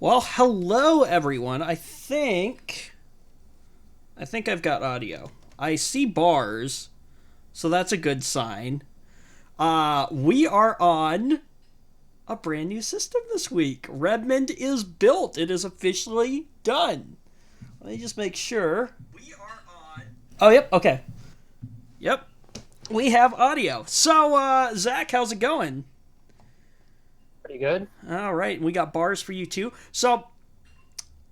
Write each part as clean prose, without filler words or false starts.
Well, hello everyone. I think I've got audio. I see bars, so that's a good sign. We are on a brand new system this week. Redmond is built. It is officially done. Let me just make sure. We are on. Oh, yep. Okay. Yep. We have audio. So, Zach, how's it going? Pretty good. All right, we got bars for you too. So,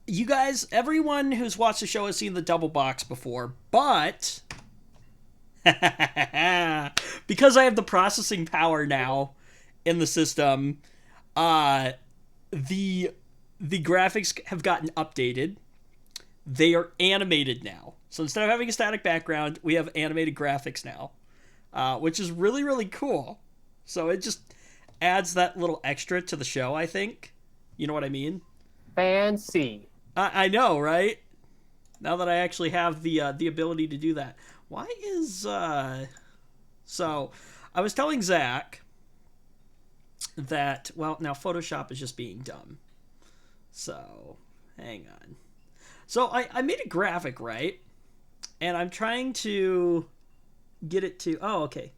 you guys, everyone who's watched the show has seen the double box before, but because I have the processing power now in the system, uh, the the graphics have gotten updated. They are animated now. So instead of having a static background, we have animated graphics now, which is really really cool. So it just adds that little extra to the show. I think, you know what I mean. Fancy. I know, right? Now that I actually have the ability to do that. Why is so I was telling Zach that now Photoshop is just being dumb. So hang on. So I made a graphic, right? And I'm trying to get it to okay.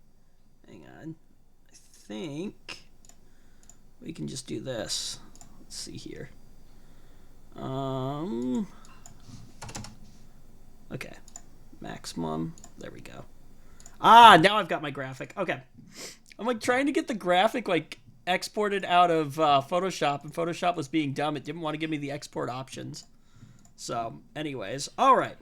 Hang on. I think we can just do this. Let's see here. Um okay. Maximum. There we go. Now I've got my graphic. Okay. I'm like trying to get the graphic like exported out of Photoshop, and Photoshop was being dumb. It didn't want to give me the export options. So, anyways, all right.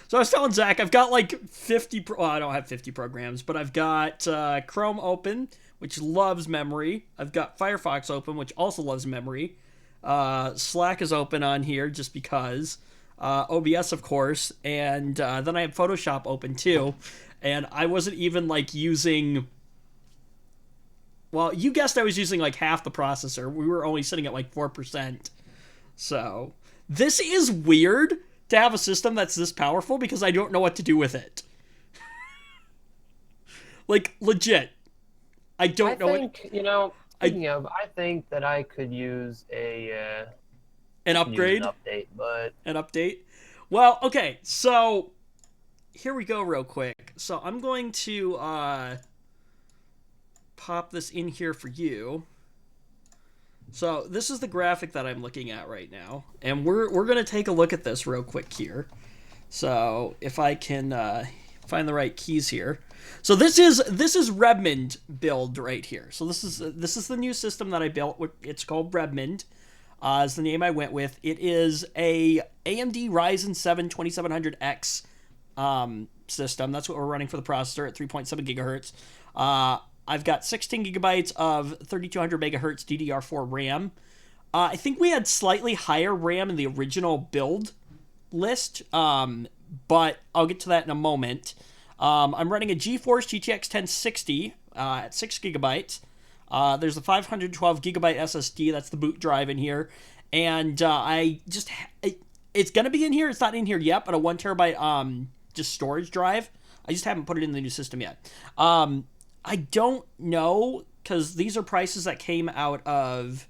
So I was telling Zach, I've got like 50. Well, I don't have 50 programs, but I've got Chrome open, which loves memory. I've got Firefox open, which also loves memory. Slack is open on here just because. OBS, of course, and then I have Photoshop open too. And I wasn't even like using. Well, you guessed I was using like half the processor. We were only sitting at like 4%. So, this is weird to have a system that's this powerful because I don't know what to do with it. Like, legit. I I don't know what. think, I speaking of, I think that I could use An an upgrade? update, but An update? Well, okay, so here we go, real quick. So, I'm going to pop this in here for you. So this is the graphic that I'm looking at right now, and we're gonna take a look at this real quick here. So if I can find the right keys here. So this is Redmond build right here. So this is the new system that I built. It's called Redmond. Is the name I went with. It is a AMD Ryzen 7 2700X system. That's what we're running for the processor at 3.7 gigahertz. I've got 16 gigabytes of 3200 megahertz DDR4 RAM. I think we had slightly higher RAM in the original build list, but I'll get to that in a moment. I'm running a GeForce GTX 1060 at 6 gigabytes. There's a 512 gigabyte SSD. That's the boot drive in here, and it's gonna be in here. It's not in here yet, but a 1 terabyte just storage drive. I just haven't put it in the new system yet. I don't know because these are prices that came out of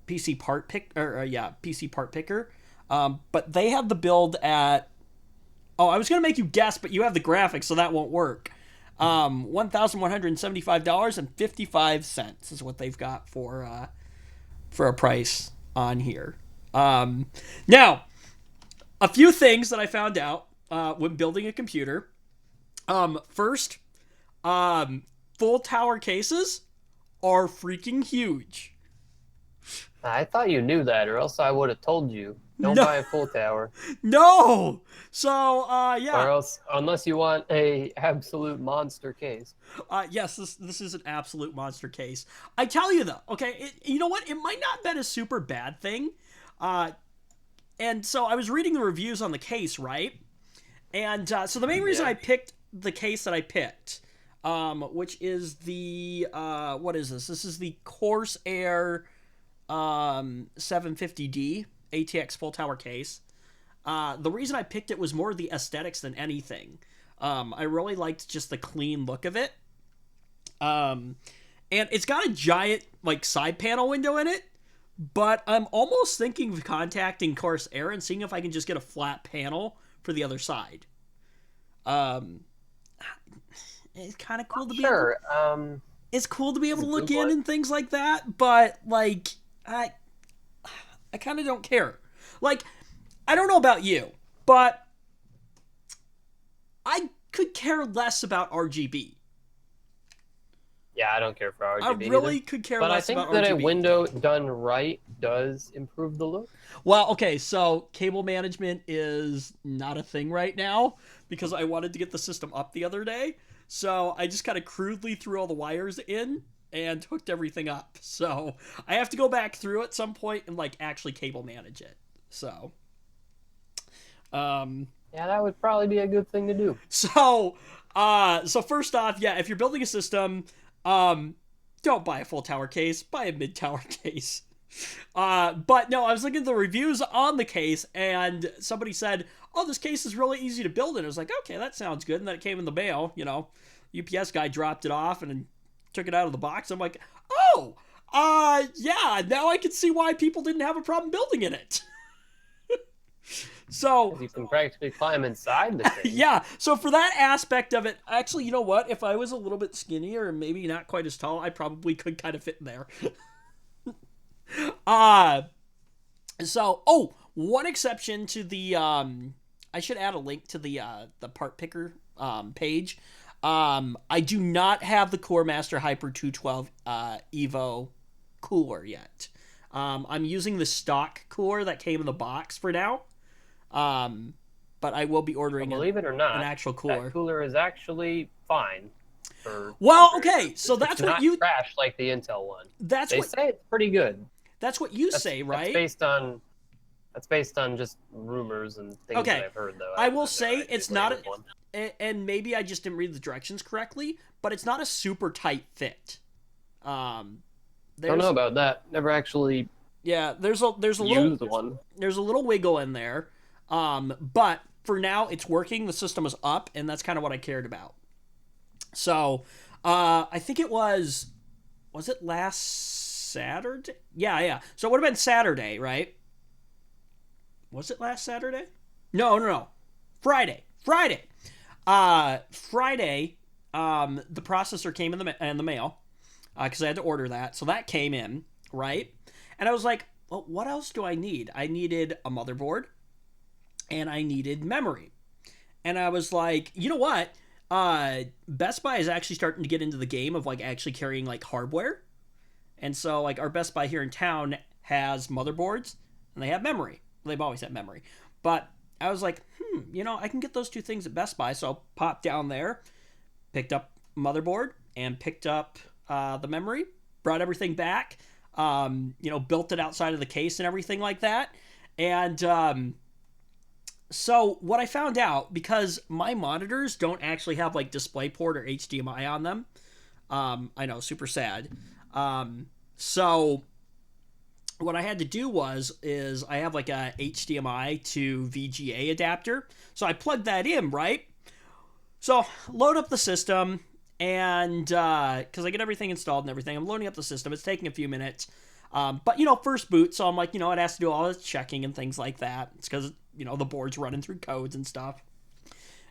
PC Part Picker. But they have the build at. Oh, I was gonna make you guess, but you have the graphics, so that won't work. $1,175.55 is what they've got for a price on here. Now, a few things that I found out when building a computer. First, um, full tower cases are freaking huge. I thought you knew that, or else I would have told you. Don't No, buy a full tower, no. So, or yeah. else unless you want a absolute monster case. Yes, this is an absolute monster case. I tell you though, okay, you know what? It might not have been a super bad thing. Uh, and so I was reading the reviews on the case, right? And so the main reason Yeah. I picked the case that I picked, which is the what is this? This is the Corsair 750D ATX full tower case. The reason I picked it was more the aesthetics than anything. I really liked just the clean look of it. Um, and it's got a giant like side panel window in it, but I'm almost thinking of contacting Corsair and seeing if I can just get a flat panel for the other side. It's kind of cool to be Sure. it's cool to be able to look Google in it. and things like that, but like I kind of don't care. Like, I don't know about you, but I could care less about RGB. Yeah, I don't care for RGB I really either. could care But I less think about that RGB. a window done right does improve the look. Well, okay, so cable management is not a thing right now because I wanted to get the system up the other day. So I just kind of crudely threw all the wires in and hooked everything up. So I have to go back through at some point and like actually cable manage it. So Yeah, that would probably be a good thing to do. so first off, yeah, if you're building a system, don't buy a full tower case, buy a mid tower case. But no, I was looking at the reviews on the case, and somebody said, "Oh, this case is really easy to build." And I was like, "Okay, that sounds good." And then it came in the mail. You know, UPS guy dropped it off and took it out of the box. I'm like, "Oh, yeah." Now I can see why people didn't have a problem building in it. So You can practically climb inside the thing. yeah, so for that aspect of it, actually, you know what? If I was a little bit skinnier and maybe not quite as tall, I probably could kind of fit in there. One exception to the I should add a link to the part picker page. I do not have the Core Master Hyper 212 Evo cooler yet. I'm using the stock cooler that came in the box for now. But I will be ordering Believe it or not, an actual cooler. that cooler is actually fine. Well, okay, so that's it's what not you trash like the Intel one. that's They what say it's pretty good. that's what you say, right? That's based on just rumors and things Okay. that I've heard, though. I will have no say idea it's what not it is. and maybe I just didn't read the directions correctly, but it's not a super tight fit. Don't There's, know about that. Never actually yeah, there's a used little one. there's a little wiggle in there. But for now it's working, the system is up, and that's kind of what I cared about. So, I think it was it last Saturday? Yeah. So it would have been Saturday, right? Was it last Saturday? No. Friday. Friday, the processor came in the mail, because I had to order that. So that came in, right? And I was like, well, what else do I need? I needed a motherboard, and I needed memory. And I was like, you know what? Best Buy is actually starting to get into the game of like actually carrying like hardware. And so like our Best Buy here in town has motherboards and they have memory. They've always had memory. But I was like, I can get those two things at Best Buy. So I popped down there, picked up motherboard and picked up the memory, brought everything back, built it outside of the case and everything like that. And so what I found out, because my monitors don't actually have like DisplayPort or HDMI on them, I know, super sad. So what I had to do is I have like a HDMI to VGA adapter. So I plugged that in, right? So load up the system, and because I get everything installed and everything, I'm loading up the system. It's taking a few minutes. But first boot, so I'm like, it has to do all this checking and things like that. It's because, the board's running through codes and stuff.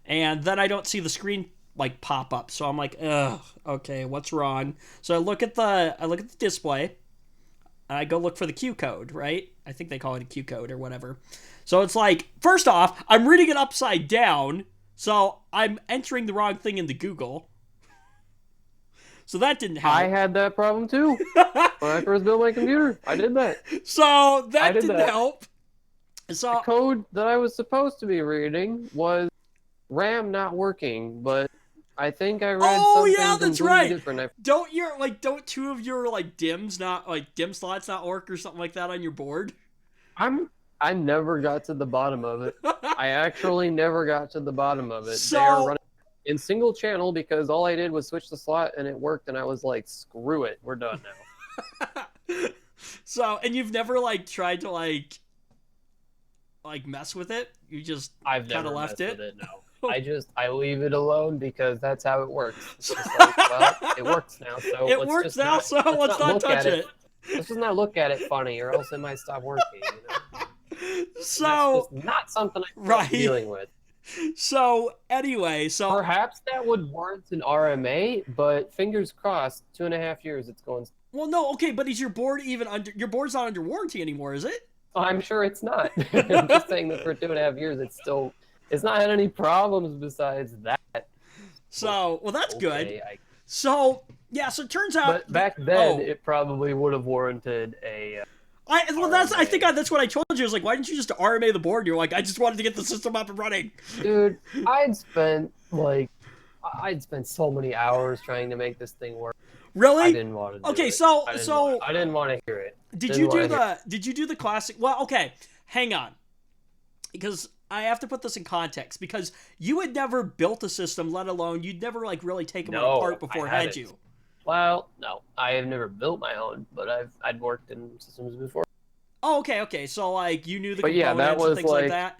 And then I don't see the screen like pop up. So I'm like, ugh, okay, what's wrong? So I look at the display. And I go look for the Q code, right? I think they call it a Q code or whatever. So it's like, first off, I'm reading it upside down. So I'm entering the wrong thing into Google. So that didn't help. I had that problem too when I first built my computer. I did that. So that didn't help. So the code that I was supposed to be reading was RAM not working, but I think I read something that's completely right. different. Don't two of your like DIMMs not like DIMM slots not work or something like that on your board? I never got to the bottom of it. I actually never got to the bottom of it. So they are running in single channel because all I did was switch the slot and it worked, and I was like, screw it, we're done now. So, and you've never like tried to like mess with it? You just I've kind never of left messed it? with it. No, I leave it alone because that's how it works. It's just like, well, it works now, so It let's works just now, not, so let's not look touch at it. let's just not look at it funny, or else it might stop working. You know? And that's So just not something I'm right. dealing with. So anyway, so Perhaps that would warrant an RMA, but fingers crossed, 2.5 years it's going. well, no, okay, but is your board even under? Your board's not under warranty anymore, is it? I'm sure it's not. I'm just saying that for 2.5 years, it's not had any problems besides that. So, well, that's good. Okay, So, yeah, so it turns out. but back then, it probably would have warranted a. I think that's what I told you. I was like, why didn't you just RMA the board? You're like, I just wanted to get the system up and running. Dude, I'd spent so many hours trying to make this thing work. Really? I didn't want to. Okay, it. so I didn't want to hear it. Did you do the classic? Well, okay, hang on, because I have to put this in context, because you had never built a system, let alone you'd never like really taken one apart before, had you? Well, no, I have never built my own, but I'd worked in systems before. Oh, okay. So like you knew the But components that was and things like that.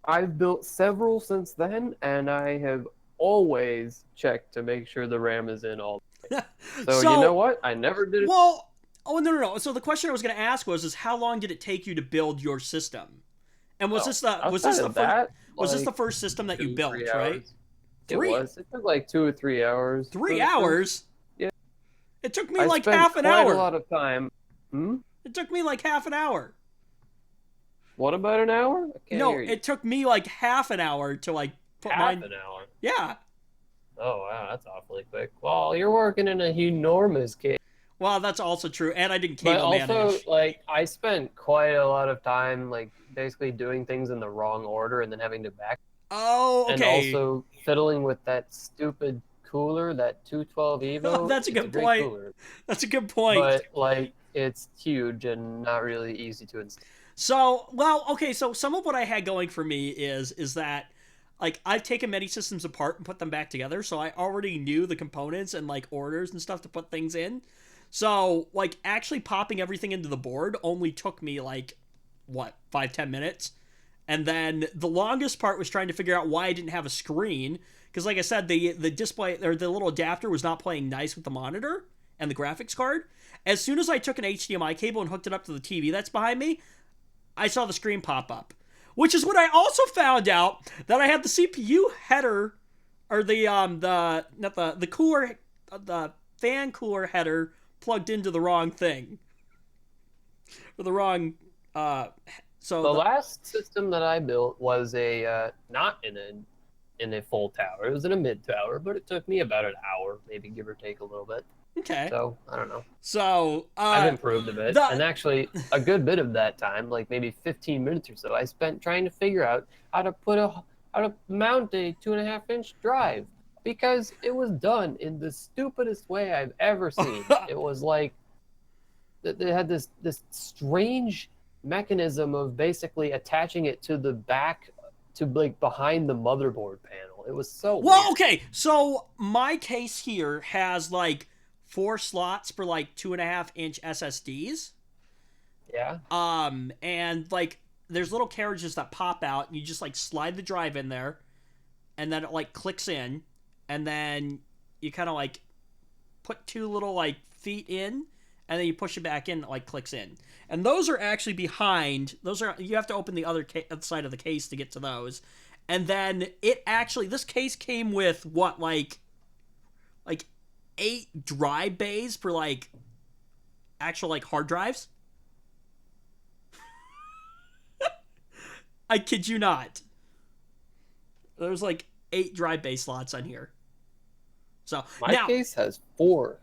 I've built several since then, and I have always checked to make sure the RAM is in all. So you know what? I never did it. Well, no. So the question I was going to ask was how long did it take you to build your system? And was this the first system that you built, right? It was. It took like 2 or 3 hours. 3 hours? Yeah. It took me like half an hour. Quite a lot of time. It took me like half an hour. What, about an hour? No, it took me like half an hour to like put mine. Half an hour? Yeah. Oh, wow, that's awfully quick. Well, you're working in a enormous case. Well, that's also true, and I didn't cable manage. But also, like, I spent quite a lot of time, like, basically doing things in the wrong order and then having to back. Oh, okay. And also fiddling with that stupid cooler, that 212 Evo. Oh, that's a good point. Cooler. That's a good point. But, like, it's huge and not really easy to install. So, well, okay, so some of what I had going for me is that, like, I've taken many systems apart and put them back together, so I already knew the components and, like, orders and stuff to put things in. So, like, actually popping everything into the board only took me, like, 5-10 minutes? And then the longest part was trying to figure out why I didn't have a screen, because, like I said, the display, or the little adapter was not playing nice with the monitor and the graphics card. As soon as I took an HDMI cable and hooked it up to the TV that's behind me, I saw the screen pop up. Which is when I also found out that I had the CPU header, or the fan cooler header plugged into the wrong thing. Or the wrong, so the last system that I built was not in a full tower. It was in a mid tower, but it took me about an hour, maybe give or take a little bit. Okay. So, I don't know. So, I've improved a bit. And actually, a good bit of that time, like maybe 15 minutes or so, I spent trying to figure out how to mount a 2.5-inch drive. Because it was done in the stupidest way I've ever seen. It was like, they had this strange mechanism of basically attaching it to the back, to like behind the motherboard panel. It was so weird. Okay, so my case here has like 4 slots for like 2.5-inch SSDs. Yeah. And like there's little carriages that pop out, and you just like slide the drive in there, and then it like clicks in, and then you kind of like put 2 little like feet in, and then you push it back in, it like clicks in. And those are actually behind. You have to open the other side of the case to get to those. And then this case came with what, like 8 drive bays for like actual like hard drives. I kid you not. There's like 8 drive bay slots on here. So my case has 4.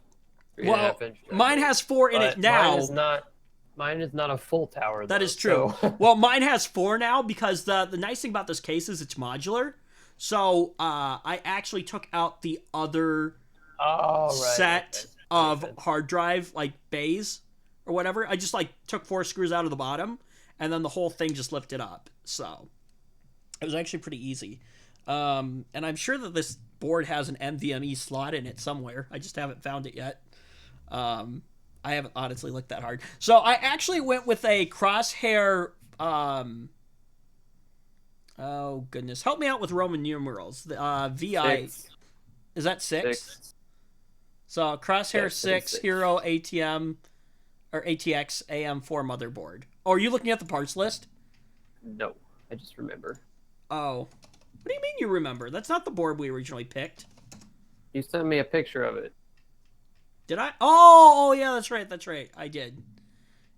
Well, mine has 4 in it now. Mine is not a full tower, though. That is true. So. Well, mine has 4 now because the nice thing about this case is it's modular. So I actually took out the other set of hard drive, like bays or whatever. I just like took 4 screws out of the bottom, and then the whole thing just lifted up. So it was actually pretty easy. And I'm sure that this board has an NVMe slot in it somewhere. I just haven't found it yet. I haven't honestly looked that hard. So I actually went with a Crosshair. Oh goodness, help me out with Roman numerals. VI 6. Is that 6? So Crosshair Yeah, 6 36. Hero ATM or ATX AM4 motherboard. Oh, are you looking at the parts list? No, I just remember. Oh. What do you mean you remember? That's not the board we originally picked. You sent me a picture of it. Did I? Oh, yeah, that's right. That's right. I did.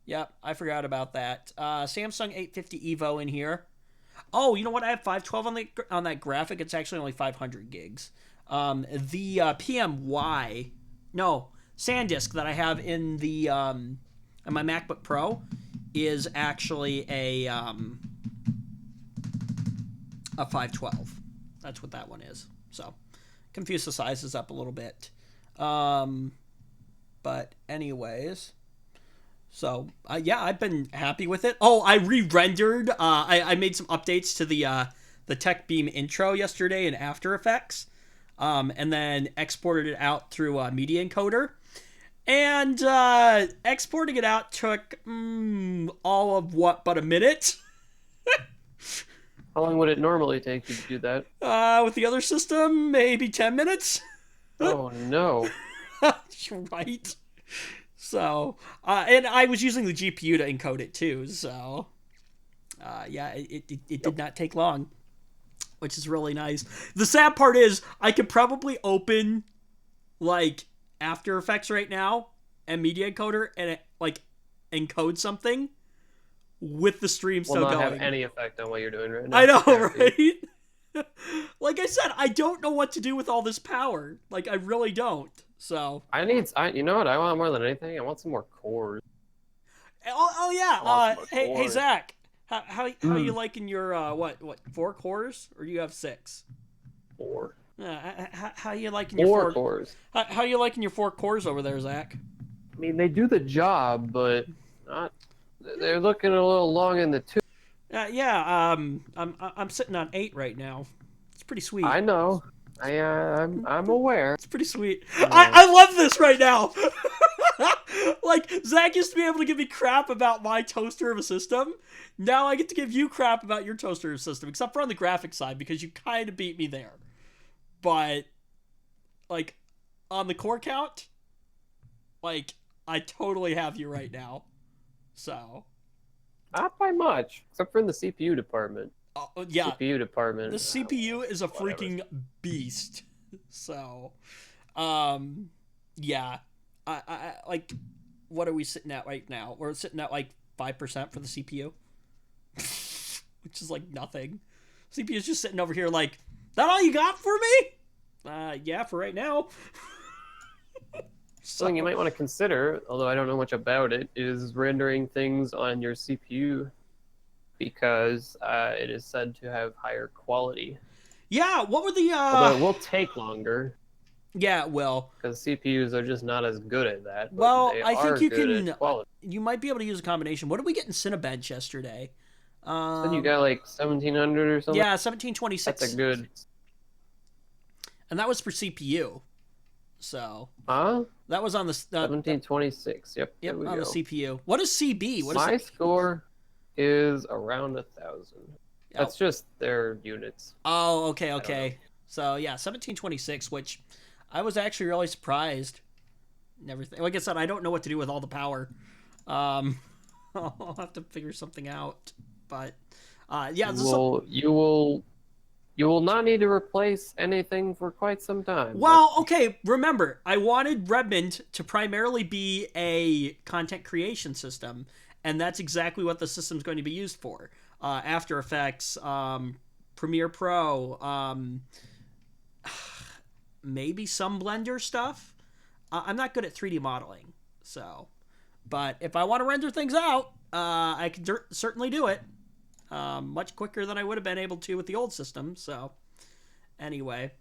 Yep, I forgot about that. Samsung 850 Evo in here. Oh, you know what? I have 512 on that graphic. It's actually only 500 gigs. The PMY, no, SanDisk that I have in the in my MacBook Pro is actually a 512. That's what that one is. So, confuse the sizes up a little bit. But anyways, so yeah, I've been happy with it. Oh, I re-rendered. I made some updates to the Tech Beam intro yesterday in After Effects, and then exported it out through Media Encoder. And exporting it out took all of but a minute. How long would it normally take you to do that? With the other system, maybe 10 minutes. Oh no. Right. So, and I was using the GPU to encode it too. So, yeah, it did not take long, which is really nice. The sad part is I could probably open like After Effects right now and Media Encoder and like encode something with the stream Will still not going. have any effect on what you're doing right now. I know, right? Like I said, I don't know what to do with all this power. Like, I really don't. So. You know what I want more than anything? I want some more cores. Oh yeah. want some more Hey cores. Zach, how you liking your what 4 cores or do you have 6? 4. How you liking your 4 cores. How you liking your 4 cores over there, Zach? I mean, they do the job, but not. They're looking a little long in the tooth. Yeah. I'm sitting on 8 right now. It's pretty sweet. I know. I'm aware. It's pretty sweet. I love this right now. Like, Zach used to be able to give me crap about my toaster of a system. Now I get to give you crap about your toaster of a system, except for on the graphics side, because you kind of beat me there. But, like, on the core count, like, I totally have you right now. So. Not by much, except for in the CPU department. Yeah. CPU department. The CPU is a freaking beast. So, yeah. I like, what are we sitting at right now? We're sitting at like 5% for the CPU, which is like nothing. CPU is just sitting over here like, that all you got for me? Yeah, for right now. Something you might want to consider, although I don't know much about it, is rendering things on your CPU because it is said to have higher quality. Yeah, what were the Although it will take longer. Yeah, well, because CPUs are just not as good at that. But well, they I think are you good can. at quality. You might be able to use a combination. What did we get in Cinebench yesterday? So you got like 1700 or something. Yeah, 1726. That's a good. And that was for CPU. So. Huh? That was on the 1726. Yep. Yep, on go. the CPU. What is CB? What My is it? score is around 1,000. That's just their units. Oh, okay. So yeah, 1726, which I was actually really surprised. And everything. Like I said, I don't know what to do with all the power. I'll have to figure something out. But yeah, you will not need to replace anything for quite some time. Well, okay, remember, I wanted Redmond to primarily be a content creation system, and that's exactly what the system's going to be used for. After Effects, Premiere Pro, maybe some Blender stuff. I'm not good at 3D modeling, so. But if I want to render things out, I can certainly do it. Much quicker than I would have been able to with the old system. So, anyway,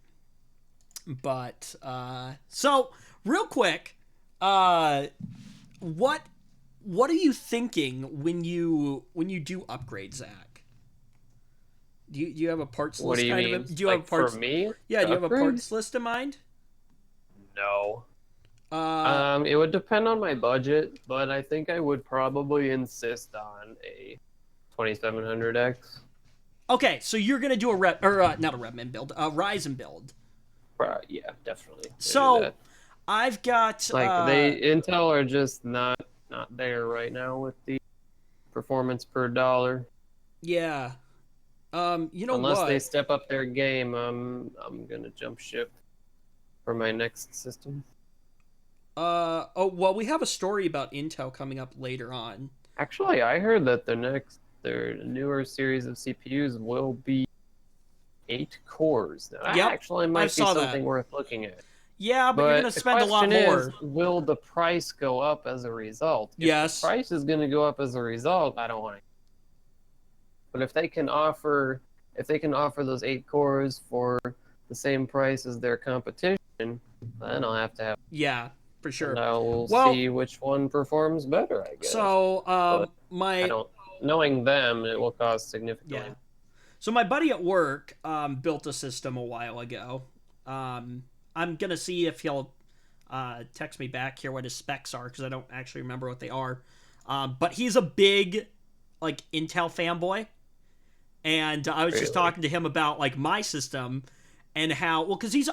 but so real quick, what are you thinking when you do upgrade, Zach? Do you have a parts list? What do you mean? Do you have parts for me? Yeah, do you have a upgrade? parts list in mind? No. It would depend on my budget, but I think I would probably insist on a 2700X. Okay, so you're gonna do not a Redmond build, a Ryzen build. Yeah, definitely. So, I've got Intel are just not there right now with the performance per dollar. yeah. You know Unless they what? step up their game, I'm gonna jump ship for my next system. Oh well, we have a story about Intel coming up later on. Actually, I heard that their newer series of CPUs will be 8 cores. Now, that Yep, actually I might be saw something that. worth looking at. Yeah, but you're gonna But the spend a lot question is, more. will the price go up as a result? If the Yes. price is going to go up as a result, I don't want to. But if they can offer those 8 cores for the same price as their competition, then I'll have to have. Yeah, for And sure. I'll Well, see which one performs better, I guess. so But I my don't. Knowing them, it will cost significantly. yeah. So my buddy at work built a system a while ago. I'm gonna see if he'll text me back here what his specs are because I don't actually remember what they are. But he's a big like Intel fanboy, and I was just Really? talking to him about like my system and how well because he's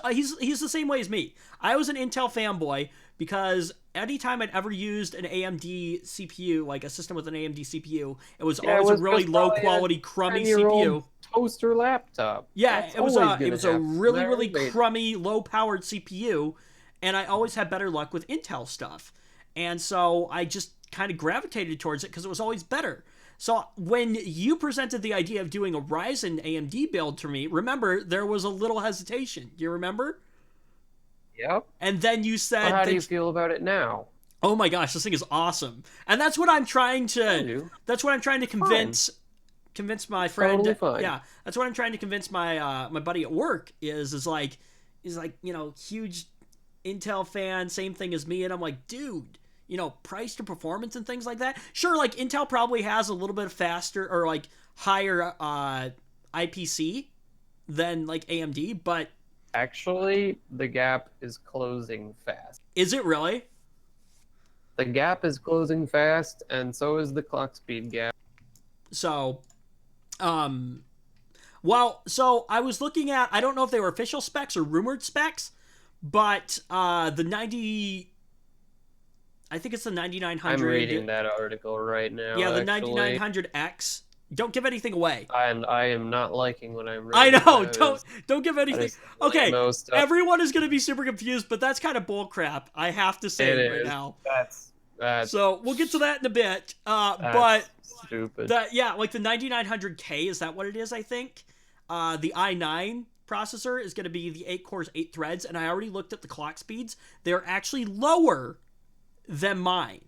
the same way as me. I was an Intel fanboy because anytime I'd ever used an AMD CPU, like a system with an AMD CPU, it was Yeah, it always a was really just low probably a quality, crummy 10-year-old CPU. toaster laptop. Yeah, That's it was always a gonna happen. really They're really innovative. crummy, low powered CPU, and I always had better luck with Intel stuff, and so I just kind of gravitated towards it because it was always better. So when you presented the idea of doing a Ryzen AMD build to me, remember there was a little hesitation. Do you remember? Yep. And then you Well, said, how do you feel about it now? "Oh my gosh, this thing is awesome!" And that's what I'm trying I to. do. That's what I'm trying to convince my friend. Totally fine. Yeah, that's what I'm trying to convince my my buddy at work is like huge Intel fan, same thing as me, and I'm like, dude, price to performance and things like that. Sure, like Intel probably has a little bit faster or like higher IPC than like AMD, but Actually, the gap is closing fast. is it really? The gap is closing fast, and so is the clock speed gap. So, well, so I was looking at, I don't know if they were official specs or rumored specs, but the 90, I think it's the 9900. I'm reading that article right now. Yeah, the actually. 9900X. Don't give anything away. And I am not liking what I'm I reading. know. That Don't give anything. is Okay, lame-o stuff. everyone is going to be super confused, but that's kind of bullcrap. I have to say It right is. now. That's So we'll get to that in a bit. But stupid. like the 9900K, is that what it is? I think the i9 processor is going to be the 8 cores, 8 threads, and I already looked at the clock speeds. They're actually lower than mine.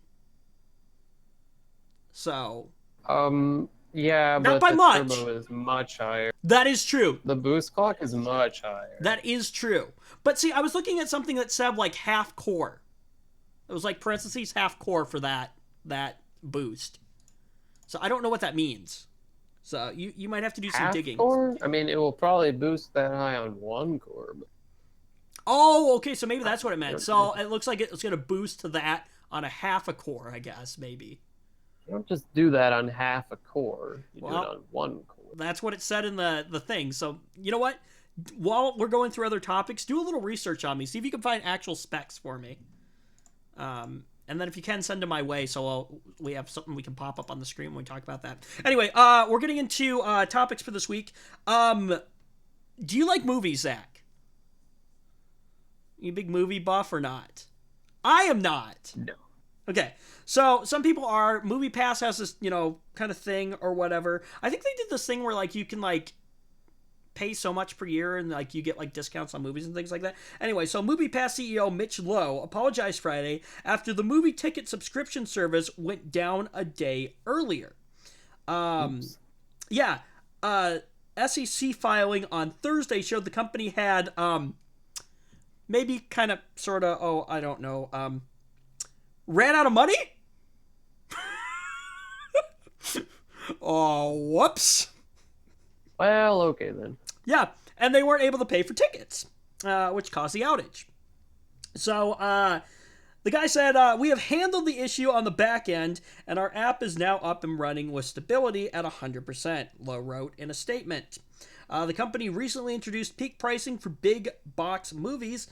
So Yeah, Not but by the much. turbo is much higher. that is true. The boost clock is much higher. That is true. But see, I was looking at something that said like half core. It was like parentheses half core for that boost. So I don't know what that means. So you might have to do some Half digging. core? I mean, it will probably boost that high on 1 core. But Oh, okay, so maybe that's what it meant. So it looks like it's going to boost to that on a half a core, I guess, maybe. you don't just do that on half a core. You do Well, it on 1 core. That's what it said in the thing. So, you know what? While we're going through other topics, do a little research on me. See if you can find actual specs for me. And then if you can, send them my way so we have something we can pop up on the screen when we talk about that. Anyway, we're getting into topics for this week. Do you like movies, Zach? You a big movie buff or not? I am not. No. Okay, so some people are. Movie Pass has this, kind of thing or whatever. I think they did this thing where like you can like pay so much per year and like you get like discounts on movies and things like that. Anyway, so Movie Pass CEO Mitch Lowe apologized Friday after the movie ticket subscription service went down a day earlier. Yeah, SEC filing on Thursday showed the company had maybe kind of sort of I don't know ran out of money. Oh, whoops. Well, okay then. Yeah, and they weren't able to pay for tickets, which caused the outage. So the guy said, we have handled the issue on the back end, and our app is now up and running with stability at 100%, Lowe wrote in a statement. The company recently introduced peak pricing for big box movies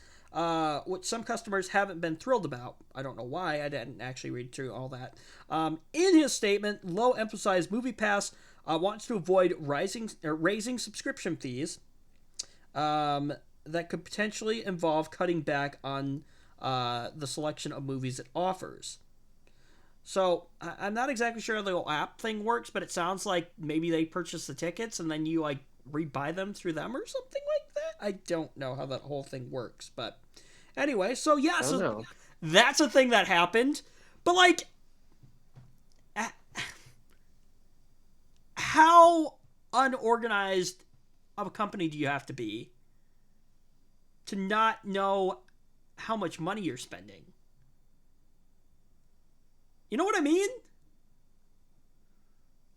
which some customers haven't been thrilled about. I don't know why. I didn't actually read through all that. In his statement, Lowe emphasized MoviePass wants to avoid raising subscription fees that could potentially involve cutting back on the selection of movies it offers. So I'm not exactly sure how the whole app thing works, but it sounds like maybe they purchase the tickets and then you like rebuy them through them or something like that. I don't know how that whole thing works, but anyway, so yeah, so that's a thing that happened. But like, how unorganized of a company do you have to be to not know how much money you're spending? You know what I mean?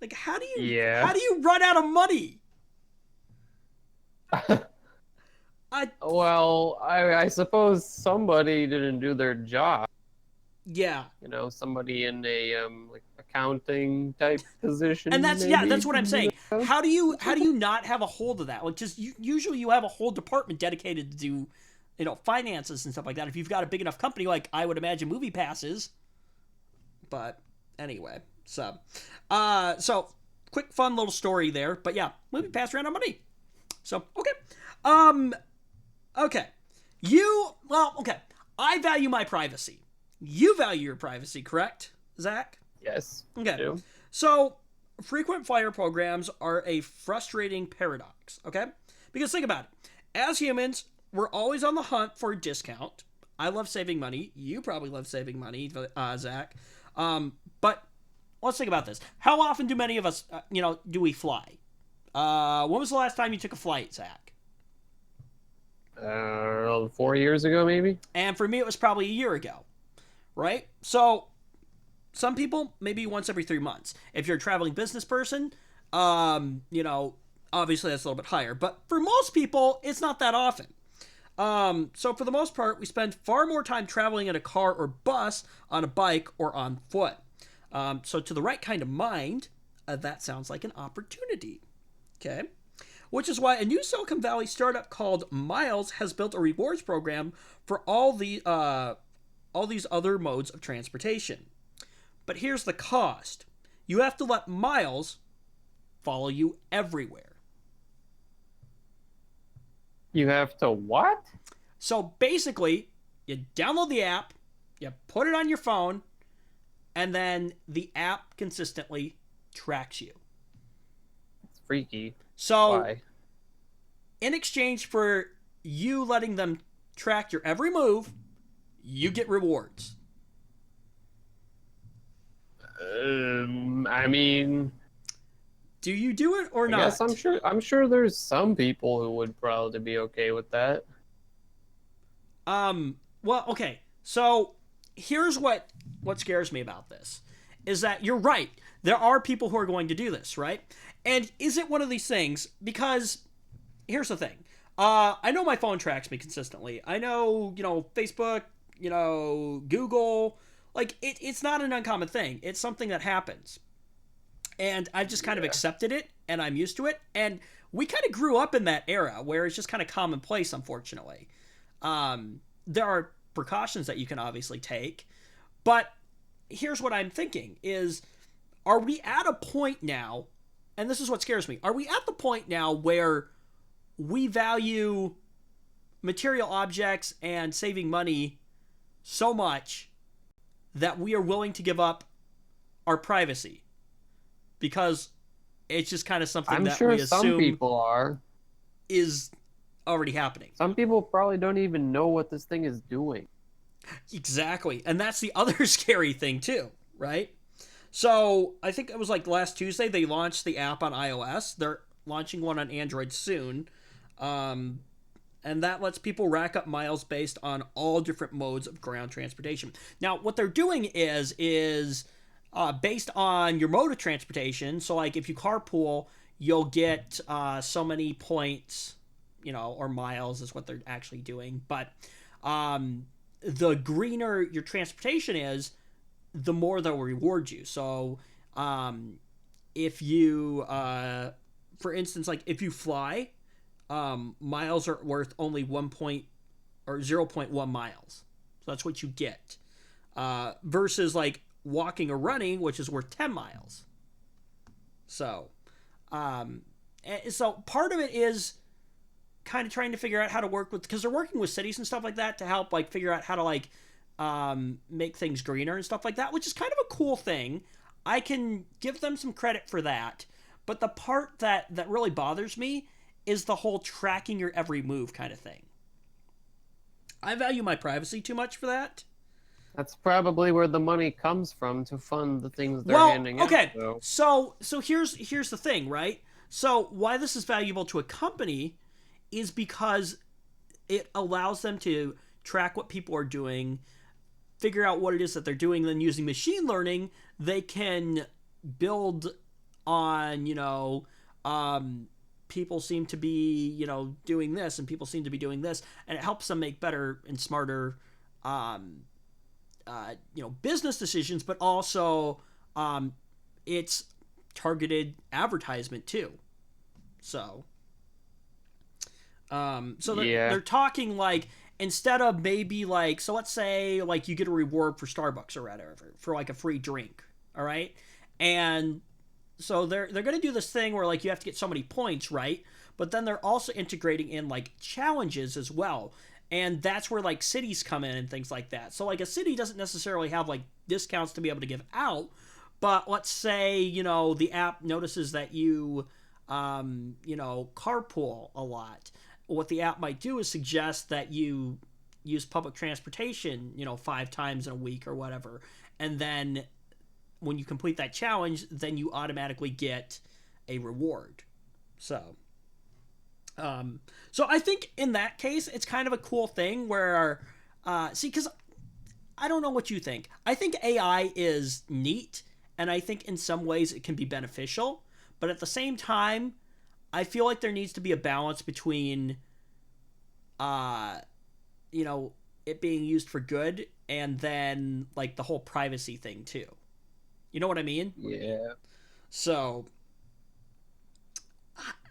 Like, how do you run out of money? I suppose somebody didn't do their job. Yeah. You know, somebody in a like accounting type position. And that's what I'm saying. How do you not have a hold of that? Like, just usually you have a whole department dedicated to do, you know, finances and stuff like that. If you've got a big enough company, like I would imagine MoviePass is. But anyway, so quick fun little story there. But yeah, MoviePass ran out of money. So okay. Okay. I value my privacy. You value your privacy, correct, Zach? Yes. Okay. So frequent flyer programs are a frustrating paradox, okay? Because think about it. As humans, we're always on the hunt for a discount. I love saving money. You probably love saving money, Zach. But let's think about this. How often do many of us, do we fly? When was the last time you took a flight, Zach? 4 years ago, maybe. And for me, it was probably a year ago, right? So some people, maybe once every 3 months. If you're a traveling business person, obviously that's a little bit higher. But for most people, it's not that often. So for the most part, we spend far more time traveling in a car or bus, on a bike, or on foot. So to the right kind of mind, that sounds like an opportunity. Okay? Which is why a new Silicon Valley startup called Miles has built a rewards program for all these other modes of transportation. But here's the cost. You have to let Miles follow you everywhere. You have to what? So basically, you download the app, you put it on your phone, and then the app consistently tracks you. It's freaky. So, why? In exchange for you letting them track your every move, you get rewards. I mean, do you do it or not? Yes, I'm sure there's some people who would probably be okay with that. Well, okay. So, here's what scares me about this is that you're right. There are people who are going to do this, right? And is it one of these things? Because here's the thing. I know my phone tracks me consistently. I know, Facebook, Google. Like, it's not an uncommon thing. It's something that happens. And I've just kind of accepted it, and I'm used to it. And we kind of grew up in that era where it's just kind of commonplace, unfortunately. There are precautions that you can obviously take. But here's what I'm thinking is, are we at a point now, and this is what scares me, are we at the point now where we value material objects and saving money so much that we are willing to give up our privacy? Because it's just kind of something I'm that sure we assume some people are. Is already happening. Some people probably don't even know what this thing is doing. Exactly. And that's the other scary thing too, right? So I think it was like last Tuesday they launched the app on iOS. They're launching one on Android soon. And that lets people rack up miles based on all different modes of ground transportation. Now, what they're doing is based on your mode of transportation. So like if you carpool, you'll get so many points, or miles is what they're actually doing. But the greener your transportation is, the more they'll reward you. So if you, for instance, like if you fly, miles are worth only 1 point or 0.1 miles. So that's what you get. Versus like walking or running, which is worth 10 miles. So, so part of it is kind of trying to figure out how to work with, because they're working with cities and stuff like that to help like figure out how to like make things greener and stuff like that, which is kind of a cool thing. I can give them some credit for that. But the part that really bothers me is the whole tracking your every move kind of thing. I value my privacy too much for that. That's probably where the money comes from to fund the things they're handing out. Okay, so here's the thing, right? So why this is valuable to a company is because it allows them to track what people are doing, figure out what it is that they're doing, then using machine learning, they can build on, people seem to be, doing this and people seem to be doing this, and it helps them make better and smarter business decisions, but also it's targeted advertisement too. So they're talking like, instead of maybe like, so let's say like you get a reward for Starbucks or whatever for like a free drink, all right? And so they're going to do this thing where like you have to get so many points, right? But then they're also integrating in like challenges as well. And that's where like cities come in and things like that. So like a city doesn't necessarily have like discounts to be able to give out, but let's say, the app notices that you carpool a lot. What the app might do is suggest that you use public transportation, 5 times in a week or whatever. And then when you complete that challenge, then you automatically get a reward. So I think in that case, it's kind of a cool thing where, because I don't know what you think. I think AI is neat, and I think in some ways it can be beneficial. But at the same time, I feel like there needs to be a balance between, it being used for good and then, like, the whole privacy thing, too. You know what I mean? Yeah. So.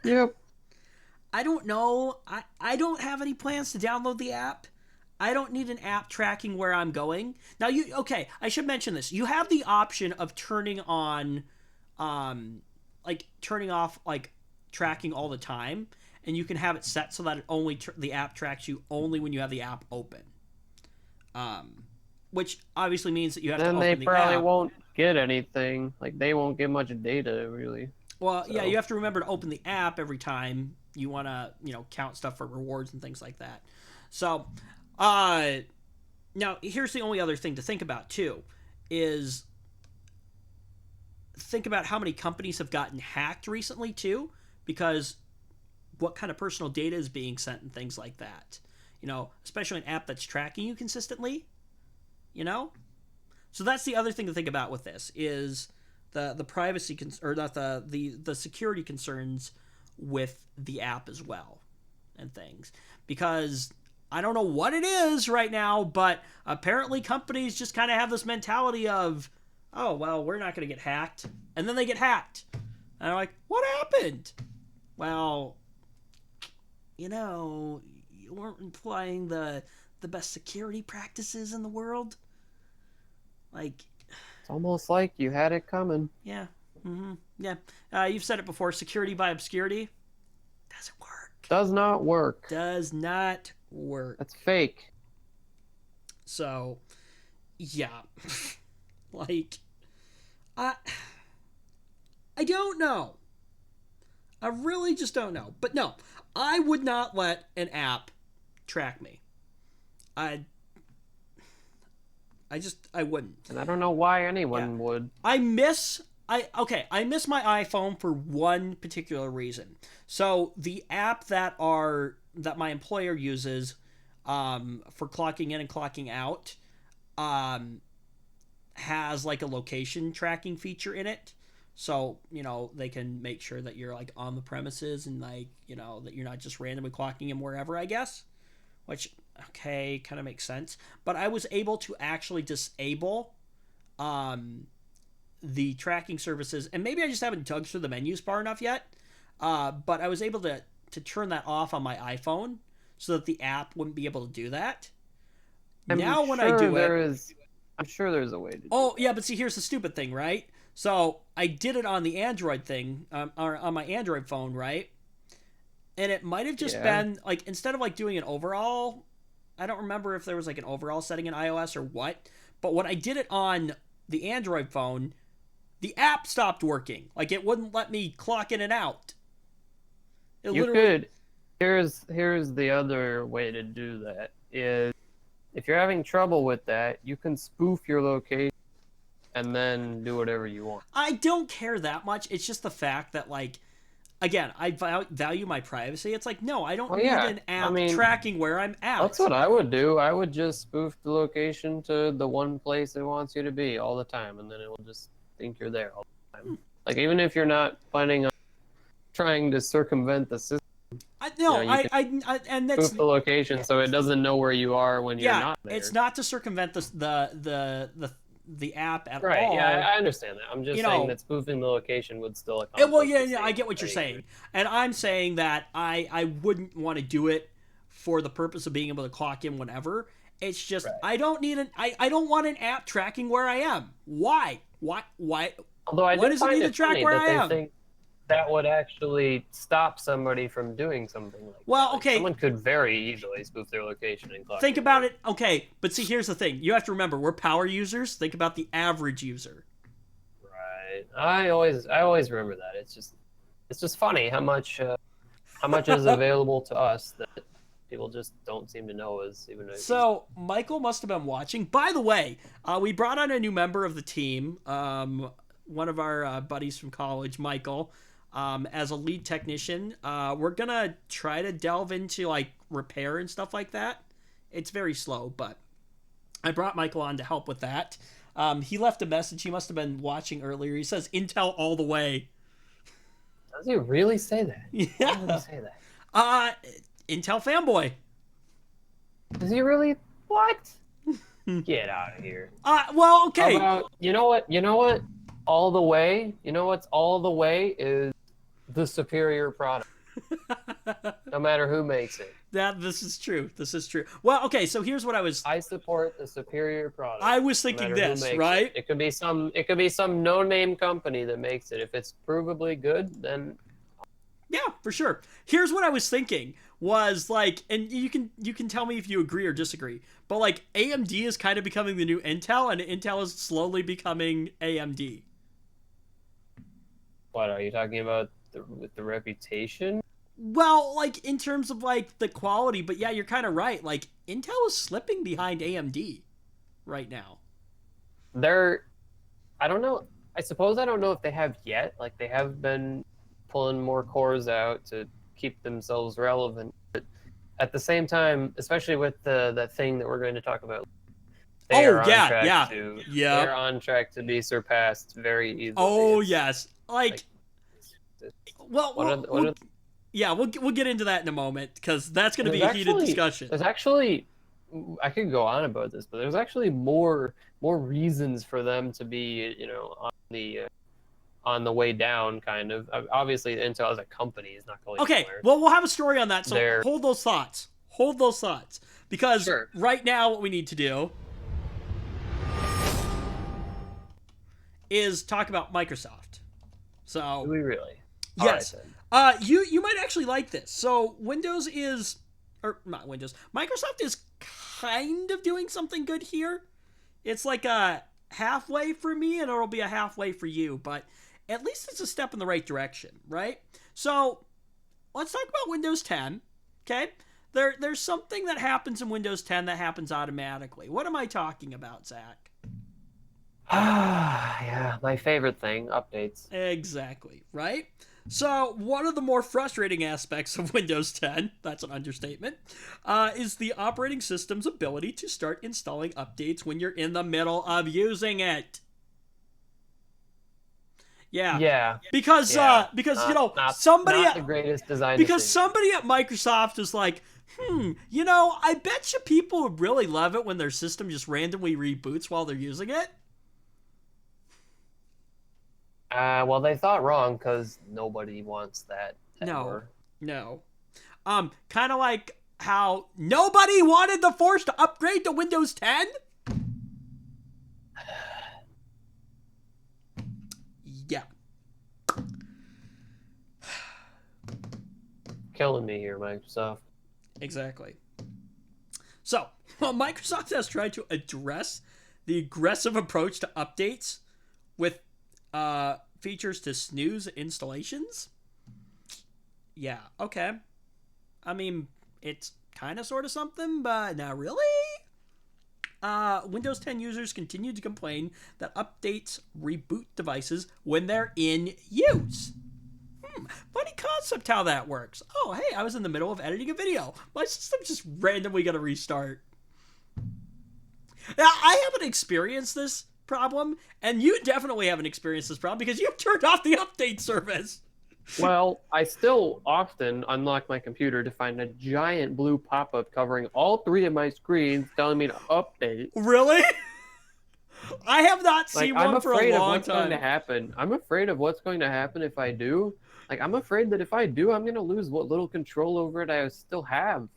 Yep. I don't know. I don't have any plans to download the app. I don't need an app tracking where I'm going. Now, I should mention this. You have the option of turning on, turning off, tracking all the time. And you can have it set so that it only the app tracks you only when you have the app open. Which obviously means that you have to open the app. Then they probably won't get anything. Like, they won't get much data, really. Well, yeah, you have to remember to open the app every time you want to, count stuff for rewards and things like that. So, now here's the only other thing to think about too, is think about how many companies have gotten hacked recently too, because what kind of personal data is being sent and things like that. Especially an app that's tracking you consistently. So that's the other thing to think about with this is the privacy or not the security concerns with the app as well and things, because I don't know what it is right now, but apparently companies just kind of have this mentality of, oh well, we're not going to get hacked, and then they get hacked, and I'm like, what happened? Well, you weren't employing the best security practices in the world. Like, it's almost like you had it coming. Yeah. Mm-hmm. Yeah. You've said it before. Security by obscurity doesn't work. Does not work. Does not work. That's fake. So, yeah. I don't know. I really just don't know. But no, I would not let an app track me. I wouldn't. And I don't know why anyone would. I miss my iPhone for one particular reason. So the app that my employer uses for clocking in and clocking out has like a location tracking feature in it. So, they can make sure that you're like on the premises and that you're not just randomly clocking in wherever, I guess. Which, okay, kind of makes sense. But I was able to actually disable the tracking services, and maybe I just haven't dug through the menus far enough yet, but I was able to turn that off on my iPhone so that the app wouldn't be able to do that. I'm Now when I sure do there it, is. I'm sure there's a way to do oh that. yeah, but see, here's the stupid thing, right? So I did it on the Android thing, or on my Android phone, right? And it might have just Yeah. been like, instead of like doing an overall, I don't remember if there was like an overall setting in iOS or what, but when I did it on the Android phone, the app stopped working. Like it wouldn't let me clock in and out. It You literally. could. Here's the other way to do that is if you're having trouble with that, you can spoof your location and then do whatever you want. I don't care that much. It's just the fact that, like, again, I value my privacy. It's like, no, I don't Well, need yeah. an I app mean, tracking where I'm that's at. what I would do. I would just spoof the location to the one place it wants you to be all the time, and then it will just think you're there all the time. Like even if you're not planning on trying to circumvent the system, No, you can and that's, spoof the location so it doesn't know where you are when you're yeah, not there. it's not to circumvent the app at Right. all. Yeah, I understand that. I'm just You saying know, that spoofing the location would still well, accomplish yeah, the yeah, I same get what you're thing. saying, and I'm saying that I wouldn't want to do it for the purpose of being able to clock in whenever. It's just Right. I don't need I don't want an app tracking where I am. Why? Why? Although I Why do does it find need to it track funny where that I they am? think that would actually stop somebody from doing something like that. Well, Like, okay. someone could very easily spoof their location and clock Think in. about it. Okay, but see, here's the thing. You have to remember, we're power users. Think about the average user. Right. I always remember that. It's just funny how much is available to us that people just don't seem to know is even. So Michael must have been watching. By the way, we brought on a new member of the team. One of our buddies from college, Michael, as a lead technician. We're gonna try to delve into like repair and stuff like that. It's very slow, but I brought Michael on to help with that. He left a message. He must have been watching earlier. He says Intel all the way. Does he really say that? Why would he Yeah. say that? Intel fanboy. Does he really? What? Get out of here. Well, okay. How about, you know what? You know what? All the way. You know what's all the way is the superior product. No matter who makes it. This is true. This is true. Well, okay. So here's what I support the superior product. I was thinking no matter who this, makes right? It could be some no-name company that makes it. If it's provably good, then Yeah, for sure. Here's what I was thinking was like, and you can tell me if you agree or disagree, but like AMD is kind of becoming the new Intel, and Intel is slowly becoming AMD. what are you talking about with the reputation? Well, like in terms of like the quality, but yeah, you're kind of right. Like Intel is slipping behind AMD right now. I don't know. I suppose I don't know if they have yet. Like they have been pulling more cores out to keep themselves relevant. But at the same time, especially with the thing that we're going to talk about, they're on track to be surpassed very easily. Oh yes, like yeah, we'll get into that in a moment because that's going to be a heated discussion. There's actually, I could go on about this, but there's actually more reasons for them to be, on the way down, kind of. Obviously, Intel as a company is not going anywhere. Well, we'll have a story on that, so hold those thoughts. Because right now what we need to do is talk about Microsoft. So do we really? Yes. You might actually like this. So Microsoft is kind of doing something good here. It's like a halfway for me, and it'll be a halfway for you, but at least it's a step in the right direction, right? So let's talk about Windows 10. Okay, there's something that happens in Windows 10 that happens automatically. What am I talking about, Zach? Yeah, my favorite thing, updates. Exactly, right? So one of the more frustrating aspects of Windows 10, that's an understatement, is the operating system's ability to start installing updates when you're in the middle of using it. Yeah. Because somebody not the greatest design decision. Somebody at Microsoft is like, I bet you people would really love it when their system just randomly reboots while they're using it. Well, they thought wrong because nobody wants that. No. Kind of like how nobody wanted the Force to upgrade to Windows 10? Yeah. Killing me here, Microsoft. Exactly. So, while Microsoft has tried to address the aggressive approach to updates with features to snooze installations, yeah, okay. I mean, it's kind of sort of something, but not really. Windows 10 users continue to complain that updates reboot devices when they're in use. Funny concept how that works. Oh, hey, I was in the middle of editing a video. My system just randomly got to restart. Now, I haven't experienced this problem, and you definitely haven't experienced this problem because you've turned off the update service. Well, I still often unlock my computer to find a giant blue pop-up covering all 3 of my screens telling me to update. Really? I have not seen one for a long time. I'm afraid of what's going to happen. I'm afraid of what's going to happen if I do. Like, I'm afraid that if I do, I'm going to lose what little control over it I still have.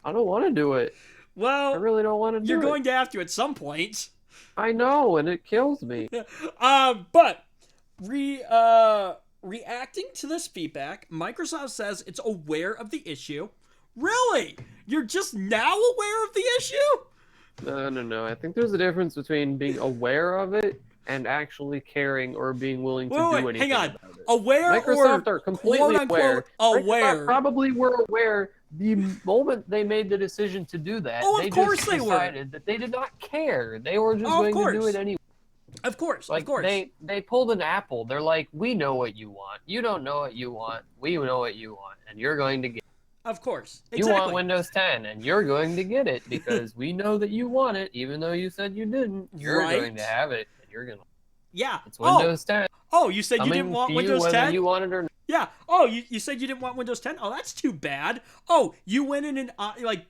I don't want to do it. Well, I really don't want to do it. You're going to have to at some point. I know, and it kills me. But reacting to this feedback, Microsoft says it's aware of the issue. Really? You're just now aware of the issue? No. I think there's a difference between being aware of it and actually caring or being willing to do anything hang on. about it. Aware Microsoft or are completely aware. Aware. Microsoft probably were aware the moment they made the decision to do that. Oh, of course they decided that they did not care. They were just going to do it anyway. Of course, like, of course. They pulled an Apple. They're like, we know what you want. You don't know what you want. We know what you want, and you're going to get it. Of course. Exactly. You want Windows 10, and you're going to get it because we know that you want it, even though you said you didn't. You're going to have it, and you're going to. Yeah. It's Windows 10. Oh, you said you didn't want Windows 10? Whether you want it or not. Yeah. Oh, you said you didn't want Windows 10? Oh, that's too bad. Oh, you went in and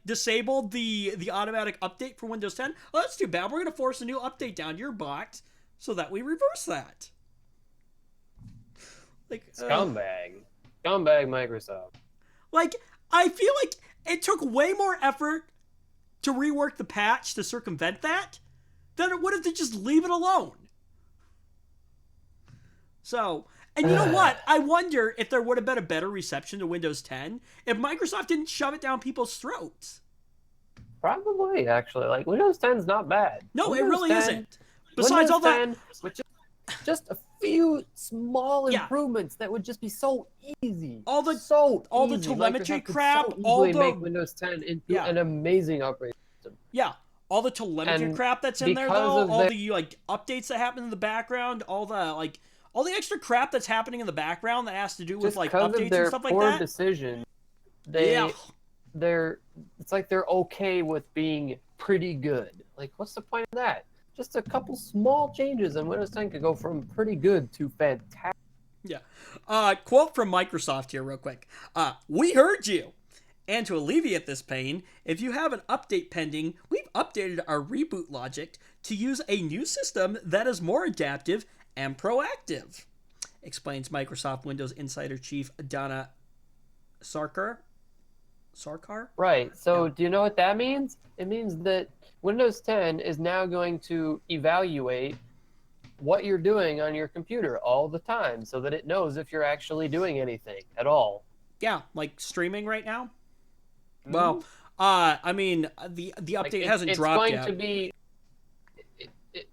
disabled the automatic update for Windows 10? Oh, that's too bad. We're going to force a new update down your box so that we reverse that. Like Scumbag Microsoft. Like, I feel like it took way more effort to rework the patch to circumvent that than it would have to just leave it alone. So, and you know what? I wonder if there would have been a better reception to Windows 10 if Microsoft didn't shove it down people's throats. Probably, actually. Like, Windows 10's not bad. No, Windows it really 10, isn't. Besides all that... With just a few small improvements that would just be so easy. All the telemetry crap, make Windows 10 into an amazing operating system. Yeah. All the telemetry crap that's in there, though, all the updates that happen in the background, all the extra crap that's happening in the background that has to do with updates and stuff like that. Poor decision. It's like they're okay with being pretty good. Like, what's the point of that? Just a couple small changes and Windows 10 could go from pretty good to fantastic. Yeah. Quote from Microsoft here real quick. We heard you. And to alleviate this pain, if you have an update pending, we've updated our reboot logic to use a new system that is more adaptive and proactive, explains Microsoft Windows Insider Chief Donna Sarkar. Right. So do you know what that means? It means that Windows 10 is now going to evaluate what you're doing on your computer all the time so that it knows if you're actually doing anything at all. Yeah, like streaming right now? Mm-hmm. Well, I mean, the update hasn't dropped yet. It's going to be...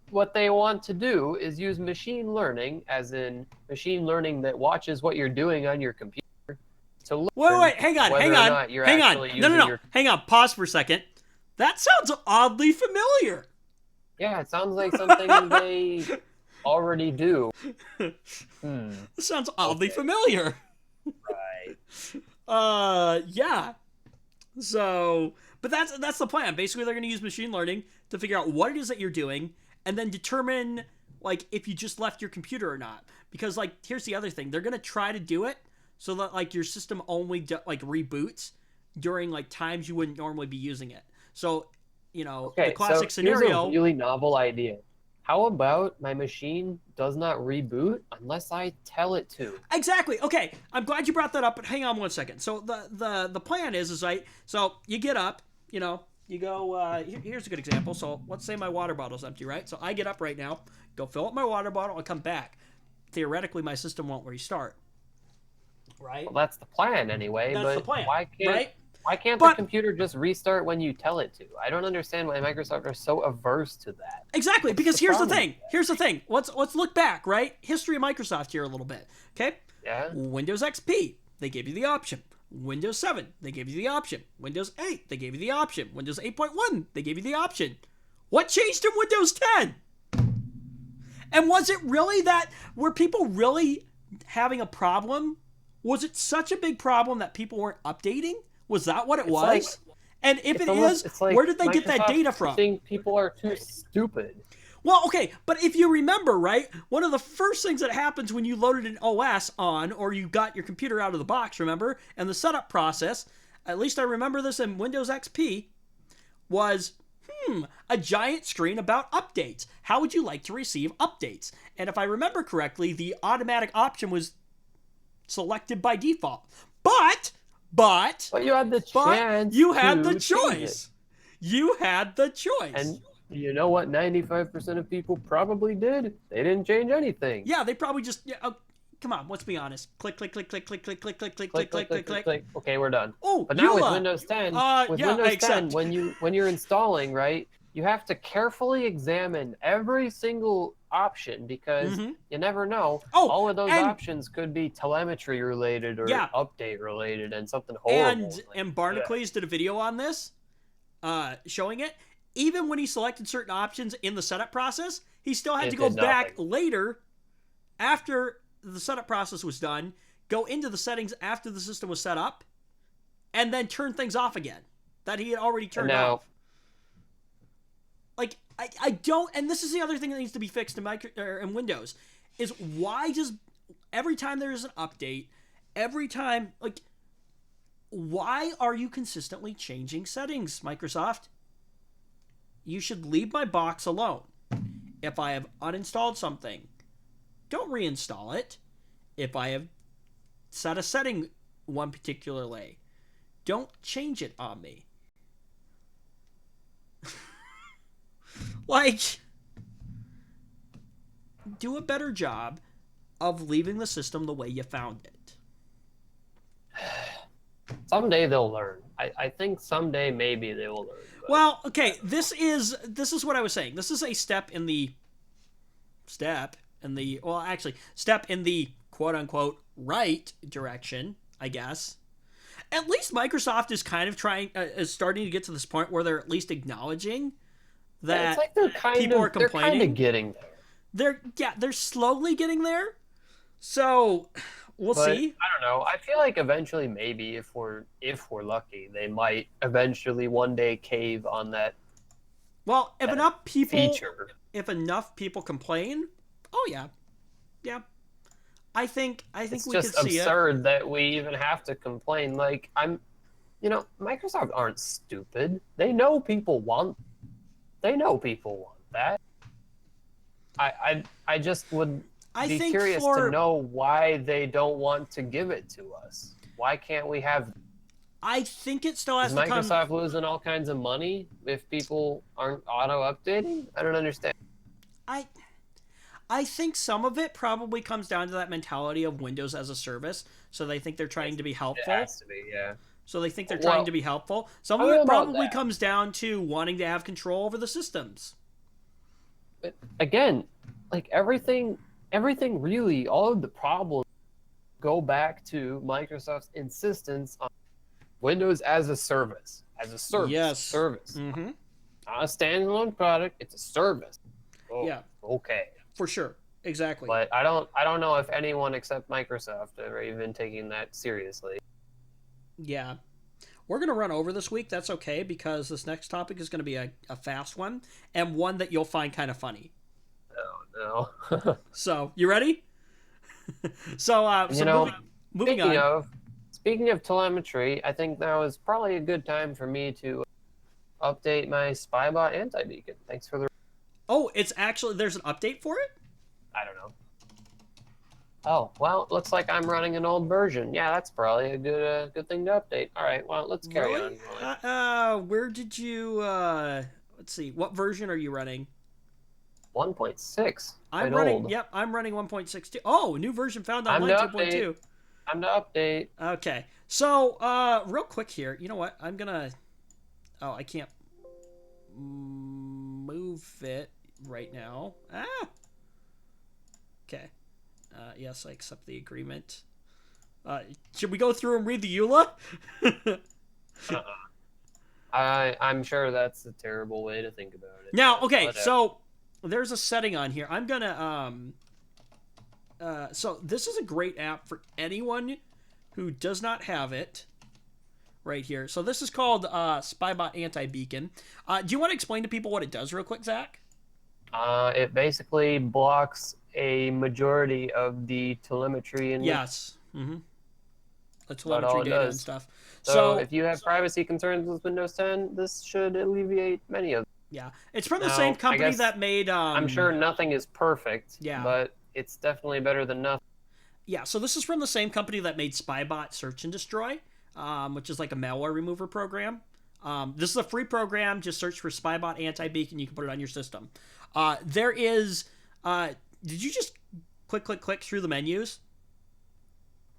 what they want to do is use machine learning, as in machine learning that watches what you're doing on your computer to learn wait, hang on. Hang on, pause for a second. That sounds oddly familiar. Yeah, it sounds like something they already do. It sounds oddly familiar. Right. Yeah. So, but that's the plan. Basically, they're going to use machine learning to figure out what it is that you're doing and then determine, like, if you just left your computer or not. Because, like, here's the other thing. They're going to try to do it so that, like, your system only, reboots during, like, times you wouldn't normally be using it. So, the classic scenario... Here's a really novel idea. how about my machine does not reboot unless I tell it to? Exactly. Okay, I'm glad you brought that up, but hang on one second. So the plan is right. So you get up, you go. Here's a good example. So let's say my water bottle's empty, right? So I get up right now, go fill up my water bottle, I come back. Theoretically, my system won't restart. Right. Well, that's the plan anyway. That's but the plan. Why can't right? why can't But- the computer just restart when you tell it to? I don't understand why Microsoft are so averse to that. Exactly, because the here's the problem thing. Here's the thing. Let's look back, right? History of Microsoft here a little bit. Okay? Yeah. Windows XP, they gave you the option. Windows 7, they gave you the option. Windows 8, they gave you the option. Windows 8.1, they gave you the option. What changed in Windows 10? And was it really that, were people really having a problem? Was it such a big problem that people weren't updating? Was that what it was? like- and if It's it almost- is, it's like where did they get that Microsoft data from? think people are too stupid. Well, okay, but if you remember, right, one of the first things that happens when you loaded an OS on or you got your computer out of the box, remember, and the setup process, at least I remember this in Windows XP, was, a giant screen about updates. How would you like to receive updates? And if I remember correctly, the automatic option was selected by default. But But you had the but chance. you had the to change it. choice. You had the choice. And you know what 95% of people probably did? They didn't change anything. Yeah, they probably just. Yeah, oh, come on, let's be honest. Click, click, click, click, click, click, click, click, click, click, click, click. Okay, we're done. Oh, But now with Eula. Windows 10, with yeah, I Windows 10, accept. when you're installing, right, you have to carefully examine every single option because Mhm. you never know. Oh, All of those and- options could be telemetry related or Yeah. update related and something horrible. And Barnacules did a video on this, showing it. Even when he selected certain options in the setup process, he still had It to go did back nothing. later, after the setup process was done, go into the settings after the system was set up, and then turn things off again that he had already turned now- off. Like, I don't, and this is the other thing that needs to be fixed in Windows, is why does, every time there's an update, every time, like, why are you consistently changing settings, Microsoft? You should leave my box alone. If I have uninstalled something, don't reinstall it. If I have set a setting one particular way, don't change it on me. Like, do a better job of leaving the system the way you found it. Someday they'll learn. I think someday maybe they will learn. but- Well, okay, this is what I was saying. This is a step in the quote unquote right direction, I guess. At least Microsoft is kind of is starting to get to this point where they're at least acknowledging that it's like they're kind people are of they're kind complaining. of getting there. they're slowly getting there. So we'll But see. I don't know. I feel like eventually, maybe if we're lucky, they might eventually one day cave on that Well, if enough people feature. complain, oh yeah. I think It's we just could see it. absurd that we even have to complain. Like Microsoft aren't stupid. They know people want that. I just would I be think curious for to know why they don't want to give it to us. Why can't we have? I think it still has Is to come. Microsoft losing all kinds of money if people aren't auto updating? I don't understand. I think some of it probably comes down to that mentality of Windows as a service. So they think they're trying to be It helpful. has to be, yeah. So they think they're Well, trying to be helpful. Some I of don't know it about probably that. comes down to wanting to have control over the systems. But again, like everything really, all of the problems go back to Microsoft's insistence on Windows as a service. Yes. Service. Mm-hmm. Not a standalone product, it's a service. Oh, Yeah. Okay. For sure. Exactly. But I don't know if anyone except Microsoft are even taking that seriously. Yeah. We're going to run over this week. That's okay, because this next topic is going to be a fast one, and one that you'll find kind of funny. Oh no. So, you ready? so moving on. Speaking of telemetry, I think now is probably a good time for me to update my Spybot anti-beacon. Thanks for the Oh, it's actually, there's an update for it? I don't know. Oh, well, looks like I'm running an old version. Yeah, that's probably a good thing to update. All right, well, let's carry Really? on. Where did you, let's see, what version are you running? 1.6. I'm Quite running, old. yep, I'm running 1.62. Oh, new version found Time online to 2.2. update. Time to update. Okay, so, real quick here, you know what, I'm gonna, oh, I can't move it right now. Ah! Okay. Yes, I accept the agreement. Should we go through and read the EULA? I'm sure that's a terrible way to think about it. Now, okay, Whatever. so there's a setting on here. I'm gonna so this is a great app for anyone who does not have it. Right here. So this is called Spybot Anti-Beacon. Do you want to explain to people what it does real quick, Zach? It basically blocks a majority of the telemetry and Yes. Mm-hmm. The That's all telemetry it data and does. stuff. So if you have privacy concerns with Windows 10, this should alleviate many of them. Yeah, it's from the Now, same I company guess that made. I'm sure nothing is perfect, Yeah. but it's definitely better than nothing. Yeah, so this is from the same company that made Spybot Search and Destroy, which is like a malware remover program. This is a free program. Just search for Spybot Anti-Beacon. You can put it on your system. There is. Did you just click through the menus?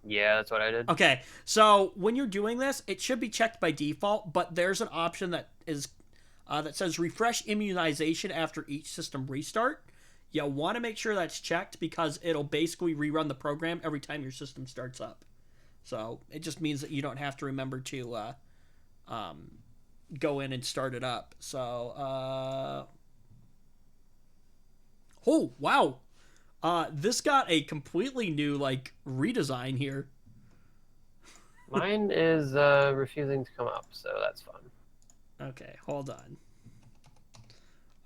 Yeah, that's what I did. Okay, so when you're doing this, it should be checked by default, but there's an option that is that says refresh immunization after each system restart. You want to make sure that's checked because it'll basically rerun the program every time your system starts up. So it just means that you don't have to remember to go in and start it up. So, oh, wow. This got a completely new, like, redesign here. Mine is refusing to come up, so that's fun. Okay, hold on.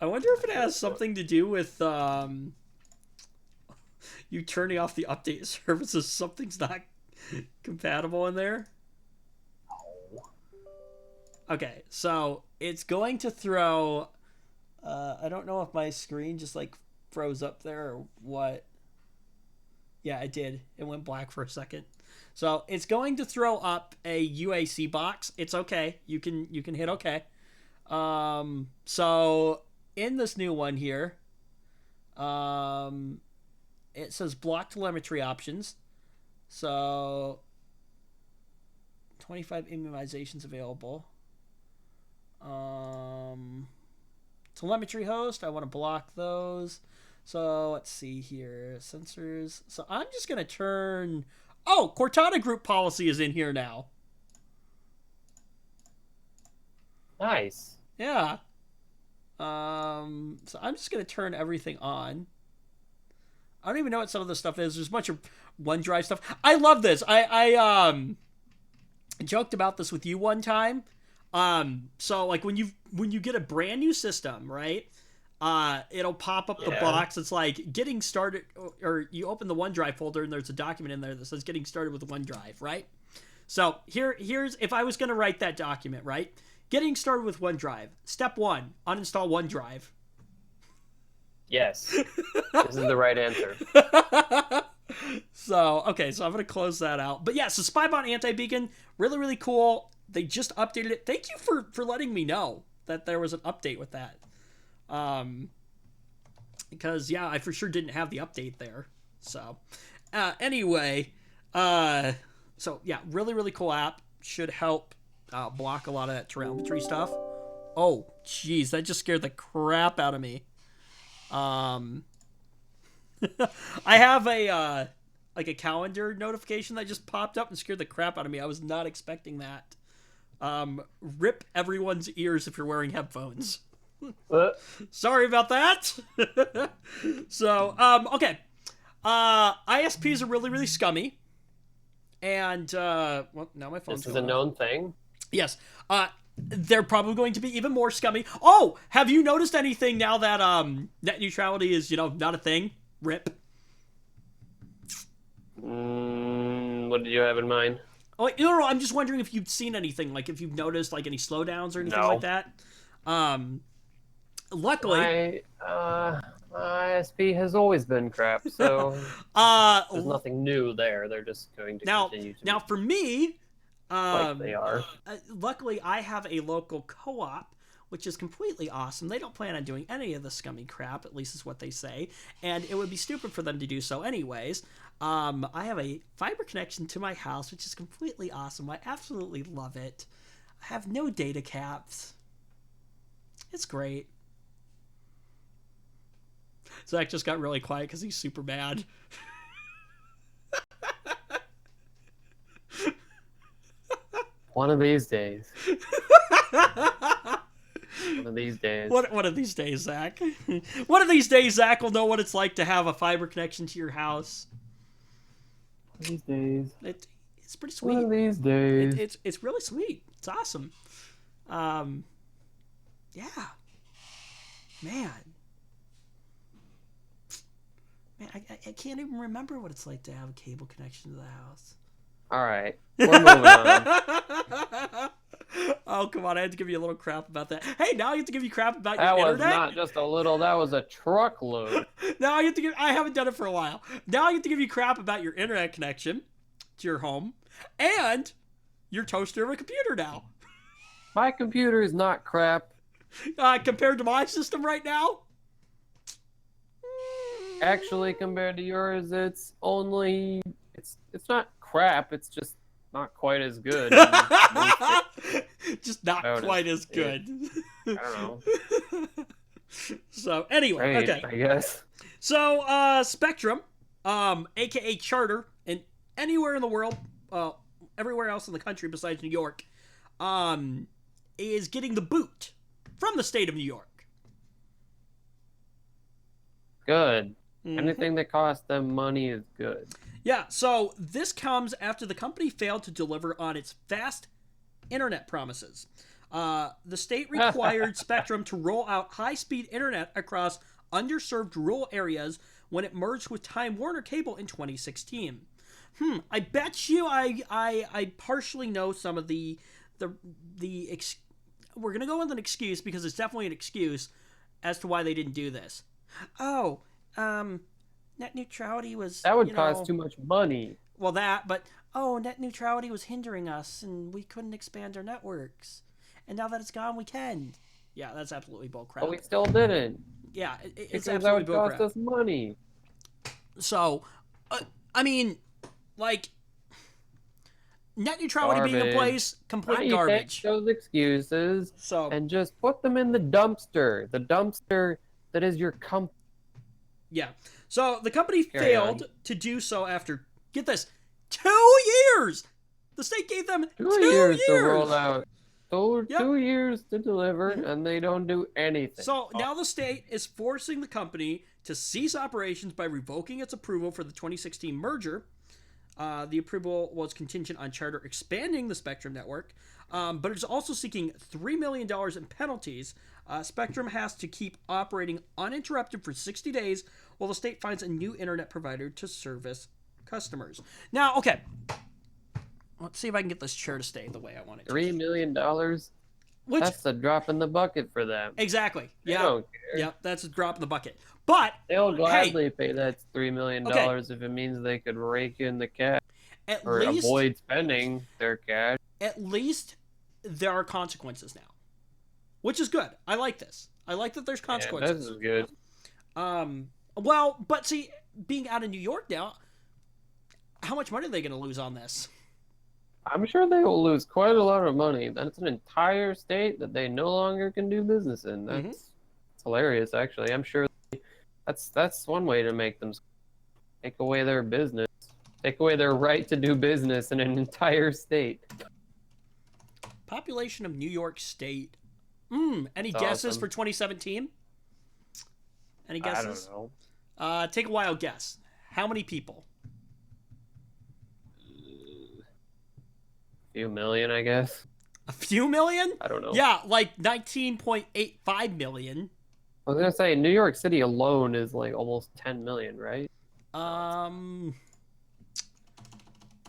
I wonder if it has something to do with you turning off the update services. Something's not compatible in there. Okay, so it's going to throw. I don't know if my screen just like froze up there or what. Yeah, it did. It went black for a second. So it's going to throw up a UAC box. It's okay. You can hit okay. So in this new one here, it says block telemetry options. So 25 immunizations available. Telemetry host, I want to block those. So let's see here. Sensors. So I'm just going to turn. Oh, Cortana group policy is in here now. Nice. Yeah. So I'm just going to turn everything on. I don't even know what some of this stuff is. There's a bunch of OneDrive stuff. I love this. I joked about this with you one time. So like when you get a brand new system, right? It'll pop up the box. It's like getting started, or you open the OneDrive folder and there's a document in there that says getting started with OneDrive, right? So here's if I was going to write that document, right? Getting started with OneDrive. Step 1, uninstall OneDrive. Yes. This is the right answer. So, okay, so I'm going to close that out. But yeah, so Spybot Anti-Beacon, really, really cool. They just updated it. Thank you for letting me know that there was an update with that. Because, yeah, I for sure didn't have the update there. So, anyway, so, yeah, really, really cool app. Should help block a lot of that telemetry stuff. Oh, jeez, that just scared the crap out of me. I have a like a calendar notification that just popped up and scared the crap out of me. I was not expecting that. Rip everyone's ears if you're wearing headphones. Sorry about that. So, okay. ISPs are really, really scummy. And, well, now my phone's This is a known thing. Yes. They're probably going to be even more scummy. Oh, have you noticed anything now that net neutrality is, not a thing? RIP. What did you have in mind? Oh, no, I'm just wondering if you've seen anything, like if you've noticed like any slowdowns or anything like that. Luckily, ISP has always been crap, so there's uh, nothing new there. They're just going to now continue to now be for me, like they are. luckily I have a local co-op, which is completely awesome. They don't plan on doing any of the scummy crap, at least is what they say, and it would be stupid for them to do so anyways. I have a fiber connection to my house, which is completely awesome. I absolutely love it. I have no data caps. It's great. Zach just got really quiet because he's super mad. One of these days. One of these days. One of these days, Zach. One of these days, Zach will know what it's like to have a fiber connection to your house. One of these days. It's pretty sweet. One of these days. It's really sweet. It's awesome. Yeah. Man, I can't even remember what it's like to have a cable connection to the house. All right, we're moving on. Oh, come on. I had to give you a little crap about that. Hey, now I have to give you crap about That your was internet? not just a little, that was a truckload. Now I haven't done it for a while. Now I have to give you crap about your internet connection to your home and your toaster of a computer now. My computer is not crap. Compared to my system right now? Actually, compared to yours, it's only, it's not crap, it's just not quite as good. Just not quite as good. I don't know. So anyway, Great, okay. I guess. So Spectrum, aka Charter, and anywhere in the world, everywhere else in the country besides New York, is getting the boot from the state of New York. Good. Anything that costs them money is good. Yeah, so this comes after the company failed to deliver on its fast internet promises. The state required Spectrum to roll out high-speed internet across underserved rural areas when it merged with Time Warner Cable in 2016. I bet you I partially know some of the we're going to go with an excuse because it's definitely an excuse as to why they didn't do this. Oh, net neutrality was... That would cost too much money. Well, but net neutrality was hindering us and we couldn't expand our networks. And now that it's gone, we can. Yeah, that's absolutely bullcrap. But we still didn't. Yeah, it's because absolutely that would bullcrap. cost us money. So, I mean, like, net neutrality being in place, complete garbage. Take those excuses and just put them in the dumpster. The dumpster that is your company. Yeah. So the company failed to do so after, get this, 2 years! The state gave them 2 years to roll out. 2 years to deliver, and they don't do anything. So now the state is forcing the company to cease operations by revoking its approval for the 2016 merger. The approval was contingent on Charter expanding the Spectrum network, but it's also seeking $3 million in penalties. Spectrum has to keep operating uninterrupted for 60 days while the state finds a new internet provider to service customers. Now, okay, let's see if I can get this chair to stay the way I want it to. $3 million? That's a drop in the bucket for them. Exactly. They don't care. Yeah, that's a drop in the bucket. But they'll gladly pay that $3 million if it means they could rake in the cash or avoid spending their cash. At least there are consequences now, which is good. I like this. I like that there's consequences. Yeah, this is good. Well, but see, being out of New York now, how much money are they going to lose on this? I'm sure they will lose quite a lot of money. That's an entire state that they no longer can do business in. That's hilarious, actually. I'm sure that's one way to make them take away their business, take away their right to do business in an entire state. Population of New York State. Any guesses for 2017? Any guesses? I don't know. Take a wild guess. How many people? A few million, I guess. A few million? I don't know. Yeah, like 19.85 million. I was gonna say New York City alone is like almost 10 million, right?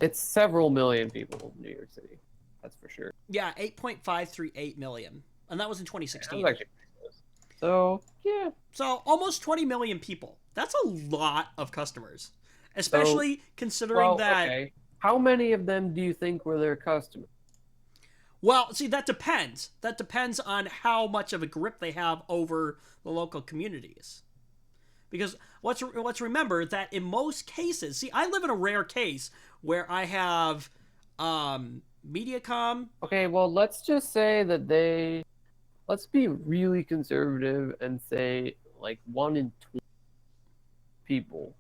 It's several million people in New York City. That's for sure. Yeah, 8.538 million. And that was in 2016. That was actually pretty close. So yeah. So almost 20 million people. That's a lot of customers, So especially considering well, that. okay. How many of them do you think were their customers? Well, see, that depends. That depends on how much of a grip they have over the local communities. Because let's remember that in most cases, see, I live in a rare case where I have Mediacom. Okay, well, let's just say that let's be really conservative and say like 1 in 20 people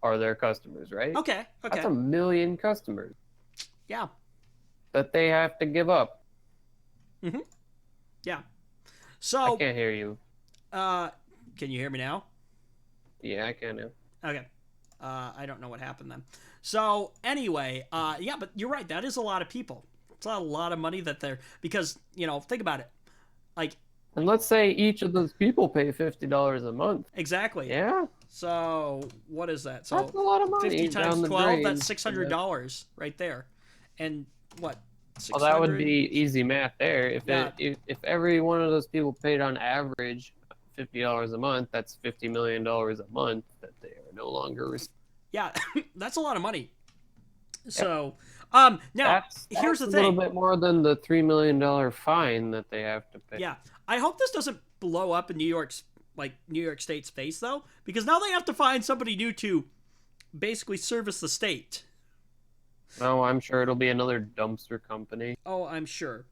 are their customers, right? Okay, That's okay, 1 million customers yeah, that they have to give up. mm-hmm, yeah. I So, can't hear you. uh, can you hear me now? Yeah, I can now. Okay. I don't know what happened then. So anyway, yeah, but you're right. That is a lot of people. It's a lot of money that they're because think about it. Like And let's say each of those people pay $50 a month. exactly. Yeah, So what is that? that's So a lot of 50 money times down the 12, drain. that's $600 right there. And what? Well, that would 600? be easy math there. Yeah, If every one of those people paid on average $50 a month, that's $50 million a month that they are no longer receiving. yeah, that's a lot of money. Yep. So, now here's That's the a little thing. bit more than the $3 million fine that they have to pay. Yeah, I hope this doesn't blow up in New York State's face though, because now they have to find somebody new to basically service the state. No, I'm sure it'll be another dumpster company. Oh, I'm sure.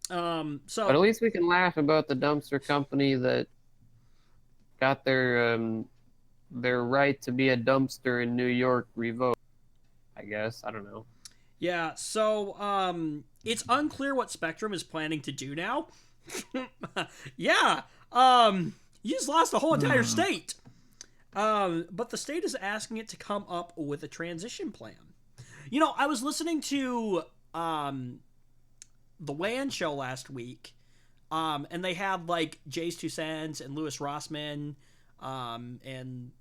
But at So least we can laugh about the dumpster company that got their right to be a dumpster in New York revoked. I guess I don't know. yeah, so it's unclear what Spectrum is planning to do now. Yeah, you just lost the whole entire state. But the state is asking it to come up with a transition plan. I was listening to the WAN show last week, and they had like Jay's Two Cents and Louis Rossman, and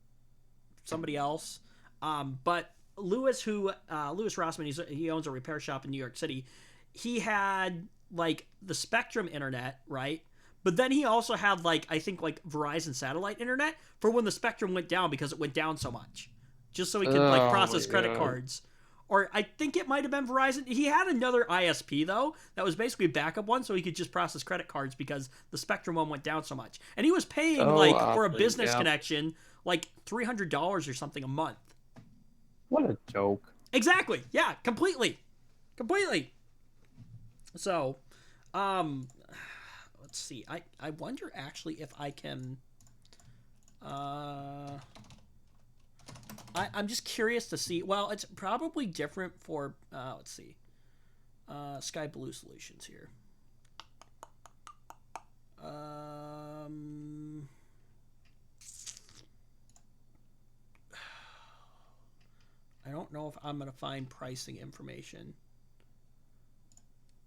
somebody else. But Louis Rossman, he owns a repair shop in New York City. He had like the Spectrum internet, right? But then he also had like I think like Verizon satellite internet for when the Spectrum went down because it went down so much, just so he could like Oh my process credit God. cards. Or I think it might have been Verizon. He had another ISP though that was basically a backup one, so he could just process credit cards because the Spectrum one went down so much, and he was paying So like for a often, business yeah. connection like $300 or something a month. What a joke. Exactly. Yeah. Completely. So, let's see. I wonder actually if I can. I'm just curious to see. Well, it's probably different for. Let's see. Sky Blue Solutions here. I don't know if I'm gonna find pricing information.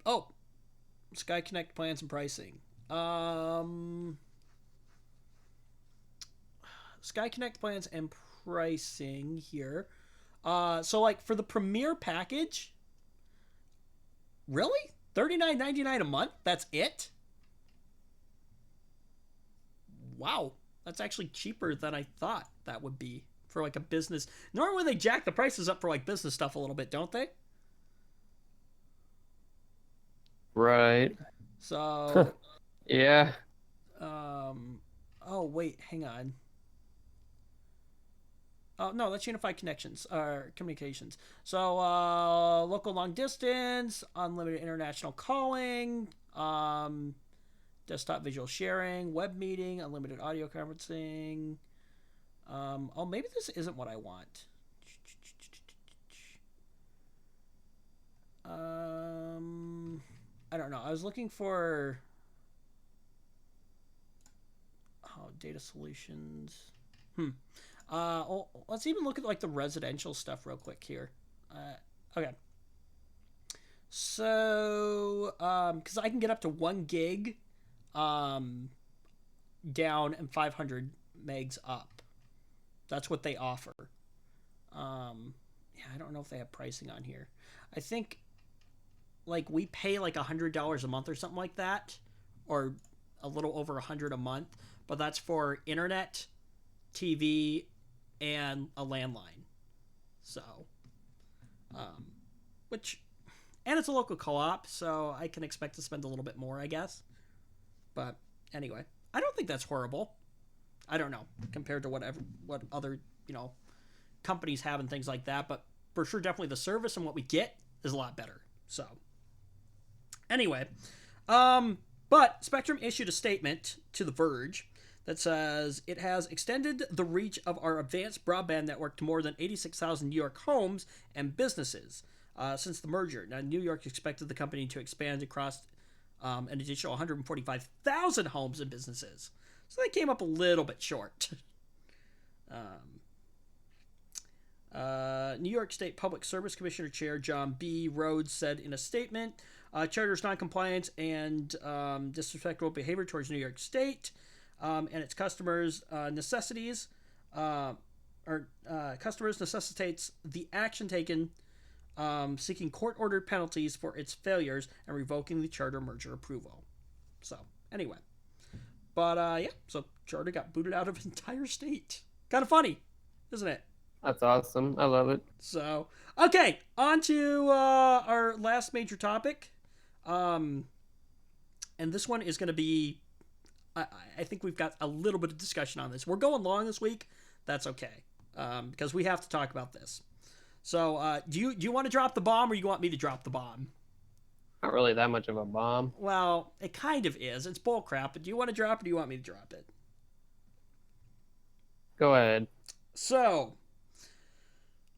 Oh, Sky Connect plans and pricing. Sky Connect plans and pricing here. So like for the Premier package, really? $39.99 a month? That's it? Wow. That's actually cheaper than I thought that would be for like a business. Normally they jack the prices up for like business stuff a little bit, don't they? Right. So, Yeah. oh wait, hang on. Oh no, that's Unified Connections or Communications. So local long distance, unlimited international calling, desktop visual sharing, web meeting, unlimited audio conferencing. Oh, maybe this isn't what I want. I don't know. I was looking for data solutions. Let's even look at like the residential stuff real quick here. Okay. So, because I can get up to 1 gig, down and 500 megs up. That's what they offer. Yeah, I don't know if they have pricing on here. I think like we pay like $100 a month or something like that, or a little over $100 a month, but that's for internet, TV, and a landline. So, which, and it's a local co-op, so I can expect to spend a little bit more, I guess. But anyway, I don't think that's horrible. I don't know, compared to what other, companies have and things like that, but for sure, definitely the service and what we get is a lot better. So, anyway, but Spectrum issued a statement to The Verge that says it has extended the reach of our advanced broadband network to more than 86,000 New York homes and businesses since the merger. Now, New York expected the company to expand across an additional 145,000 homes and businesses. So they came up a little bit short. New York State Public Service Commissioner Chair John B. Rhodes said in a statement, Charter's noncompliance and disrespectful behavior towards New York State and its customers necessitates the action taken, seeking court-ordered penalties for its failures and revoking the Charter merger approval. So, anyway. But, yeah, so Charter got booted out of entire state. Kind of funny, isn't it? That's awesome. I love it. So, okay, on to our last major topic. And this one is going to be, I think we've got a little bit of discussion on this. We're going long this week. That's okay, because we have to talk about this. So, do you want to drop the bomb, or you want me to drop the bomb? Not really that much of a bomb. Well, it kind of is. It's bullcrap, but do you want to drop it, or do you want me to drop it? Go ahead. So,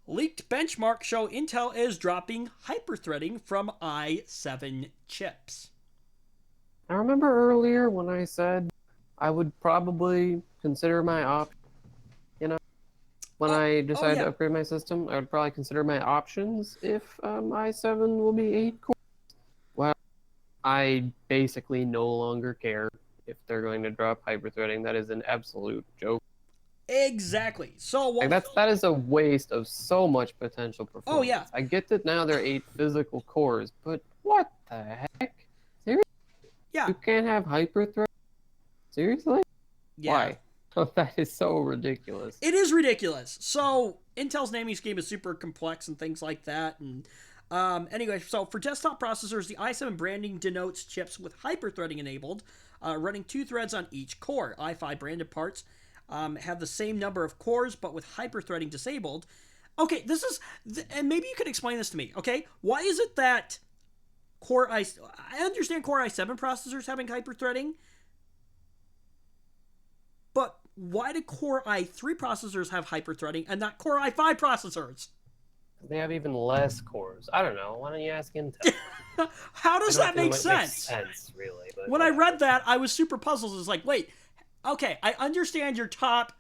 leaked benchmarks show Intel is dropping hyperthreading from i7 chips. I remember earlier when I said I would probably consider my when I decide to upgrade my system, I would probably consider my options if i7 will be 8 cores. Well, I basically no longer care if they're going to drop hyperthreading. That is an absolute joke. Exactly. So that is a waste of so much potential performance. Oh yeah. I get that now they're 8 physical cores, but what the heck? Seriously? Yeah. You can't have hyperthread? Seriously? Yeah. Why? Oh, that is so ridiculous. It is ridiculous. So Intel's naming scheme is super complex and things like that. And anyway, so for desktop processors, the i7 branding denotes chips with hyperthreading enabled, running 2 threads on each core. i5 branded parts have the same number of cores, but with hyperthreading disabled. Okay, this is, and maybe you could explain this to me, okay? Why is it that I understand Core i7 processors having hyperthreading, but why do Core i3 processors have hyperthreading and not Core i5 processors? They have even less cores. I don't know. Why don't you ask Intel? How does that make sense? Make sense, really. But when I read that, I was super puzzled. It's like, wait, okay, I understand your top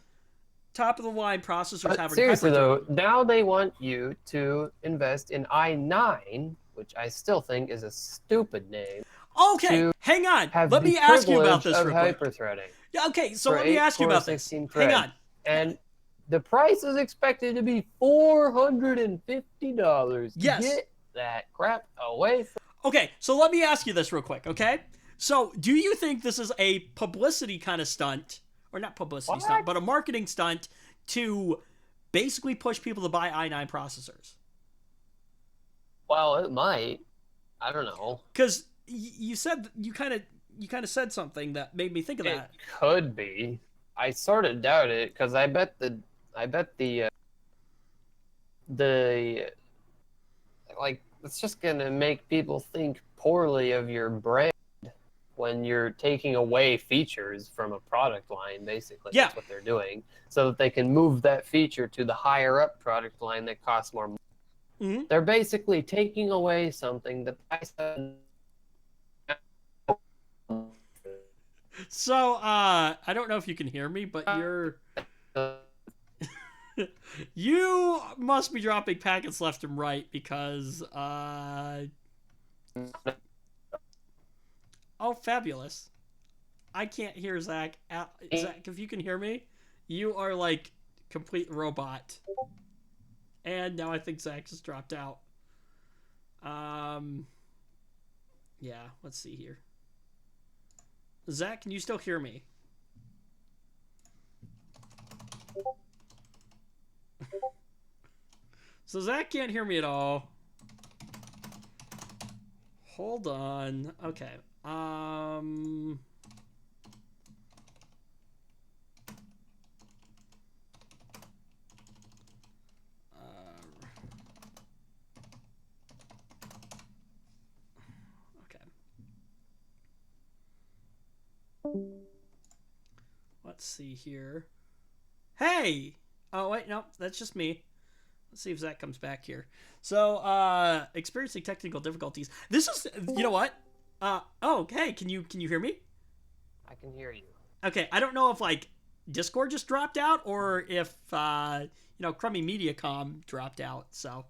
of the line processors having seriously though, now they want you to invest in i9, which I still think is a stupid name. Okay, hang on. Let me ask you about this real quick. Hyperthreading. Yeah, okay, so let me ask you about this. Hang on. And the price is expected to be $450 to get that crap away from. Okay, so let me ask you this real quick, okay? So, do you think this is a publicity kind of stunt, or not publicity stunt, but a marketing stunt to basically push people to buy i9 processors? Well, it might. I don't know. Because you said you kind of said something that made me think of that. It could be. I sort of doubt it because I bet the like it's just gonna make people think poorly of your brand when you're taking away features from a product line. Basically, that's what they're doing, so that they can move that feature to the higher up product line that costs more money. Mm-hmm. They're basically taking away something that I said. So, I don't know if you can hear me, but you must be dropping packets left and right because, oh, fabulous. I can't hear Zach. Zach, if you can hear me, you are like complete robot. And now I think Zach just dropped out. Yeah, let's see here. Zach, can you still hear me? So Zach can't hear me at all. Hold on. Okay. Okay. Let's see here. Hey! Oh, wait, no, that's just me. Let's see if Zach comes back here. So, experiencing technical difficulties. This is, you know what? Oh, hey, can you hear me? I can hear you. Okay, I don't know if, like, Discord just dropped out or if, Crummy Mediacom dropped out, so.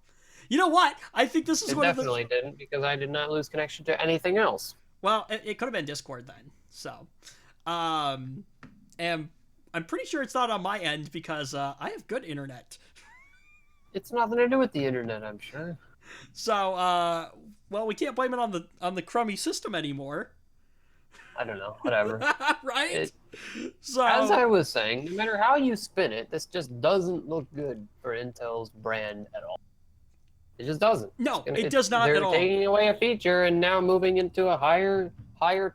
You know what? I think this is It one of the... definitely didn't, because I did not lose connection to anything else. Well, it could have been Discord then, so. And I'm pretty sure it's not on my end because I have good internet. It's nothing to do with the internet, I'm sure. So, well, we can't blame it on the crummy system anymore. I don't know, whatever. Right? So, as I was saying, no matter how you spin it, this just doesn't look good for Intel's brand at all. It just doesn't. No, it does not at all. They're taking away a feature and now moving into a higher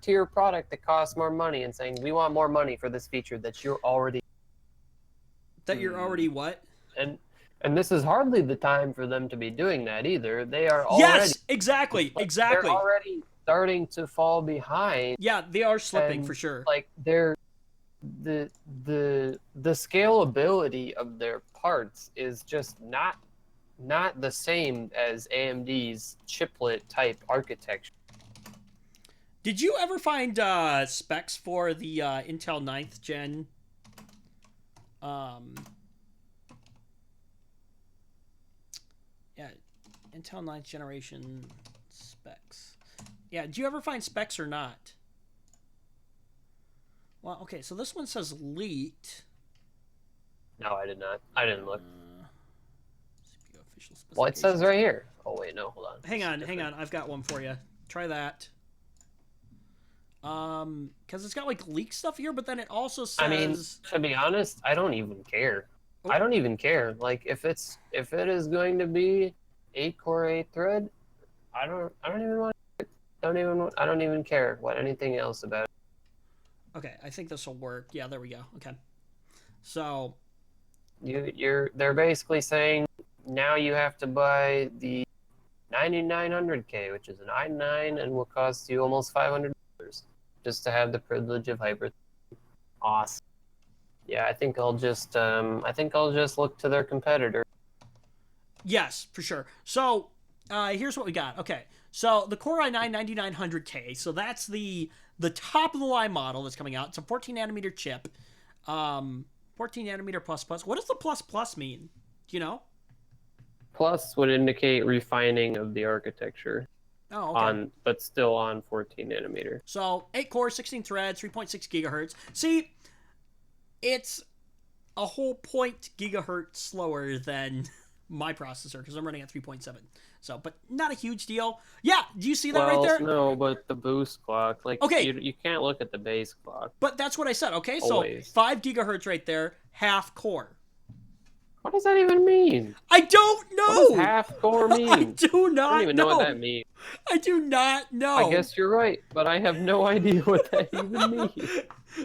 tier product that costs more money and saying, we want more money for this feature that you're already... That you're already what? And this is hardly the time for them to be doing that either. They are already... Yes, exactly. They're already starting to fall behind. Yeah, they are slipping for sure. Like the scalability of their parts is just not the same as AMD's chiplet type architecture. Did you ever find specs for the Intel 9th gen? Yeah, Intel 9th generation specs. Yeah, did you ever find specs or not? Well, okay, so this one says leaked. No, I did not. I didn't look. CPU official specifications. Well, it says right here. Oh, wait, no, hold on. Hang on. I've got one for you. Try that. Because it's got, like, leak stuff here, but then it also says... I mean, to be honest, I don't even care. Oh. I don't even care. Like, if it is going to be 8-core 8-thread, I don't even want it. I don't even care what anything else about it. Okay, I think this will work. Yeah, there we go. Okay. So... They're basically saying now you have to buy the 9900K, which is an i9 and will cost you almost $500 just to have the privilege of Hyper. Awesome. Yeah, I think I'll just look to their competitor. Yes, for sure. So here's what we got. Okay, so the Core i9 9900K. So that's the top of the line model that's coming out. It's a 14 nanometer chip. 14 nanometer plus plus. What does the plus plus mean? Do you know? Plus would indicate refining of the architecture. Oh, okay. But still on 14 nanometer. So 8 cores, 16 threads, 3.6 gigahertz. See, it's a whole 0.0 gigahertz slower than my processor because I'm running at 3.7. So, but not a huge deal. Yeah, do you see that right there? No, but the boost clock, like, okay, you can't look at the base clock. But that's what I said. Okay, always. So 5 gigahertz right there, half core. What does that even mean? I don't know. What does half core mean? I do not know. I don't even know what that means. I do not know. I guess you're right, but I have no idea what that even means.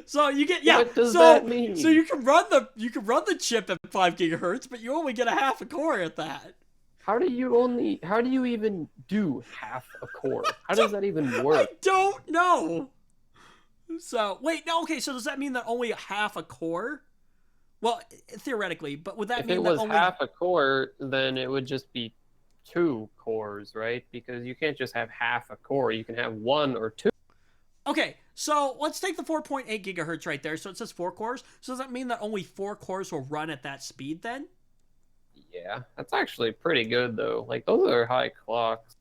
So you get What does that mean? So you can run the chip at 5 gigahertz, but you only get a half a core at that. How do you even do half a core? How does that even work? I don't know. So wait, no, okay. So does that mean that only half a core? Well, theoretically, but would that mean that if it was half a core, then it would just be 2 cores, right? Because you can't just have half a core. You can have 1 or 2. Okay, so let's take the 4.8 gigahertz right there. So it says 4 cores. So does that mean that only 4 cores will run at that speed then? Yeah, that's actually pretty good though. Like, those are high clocks.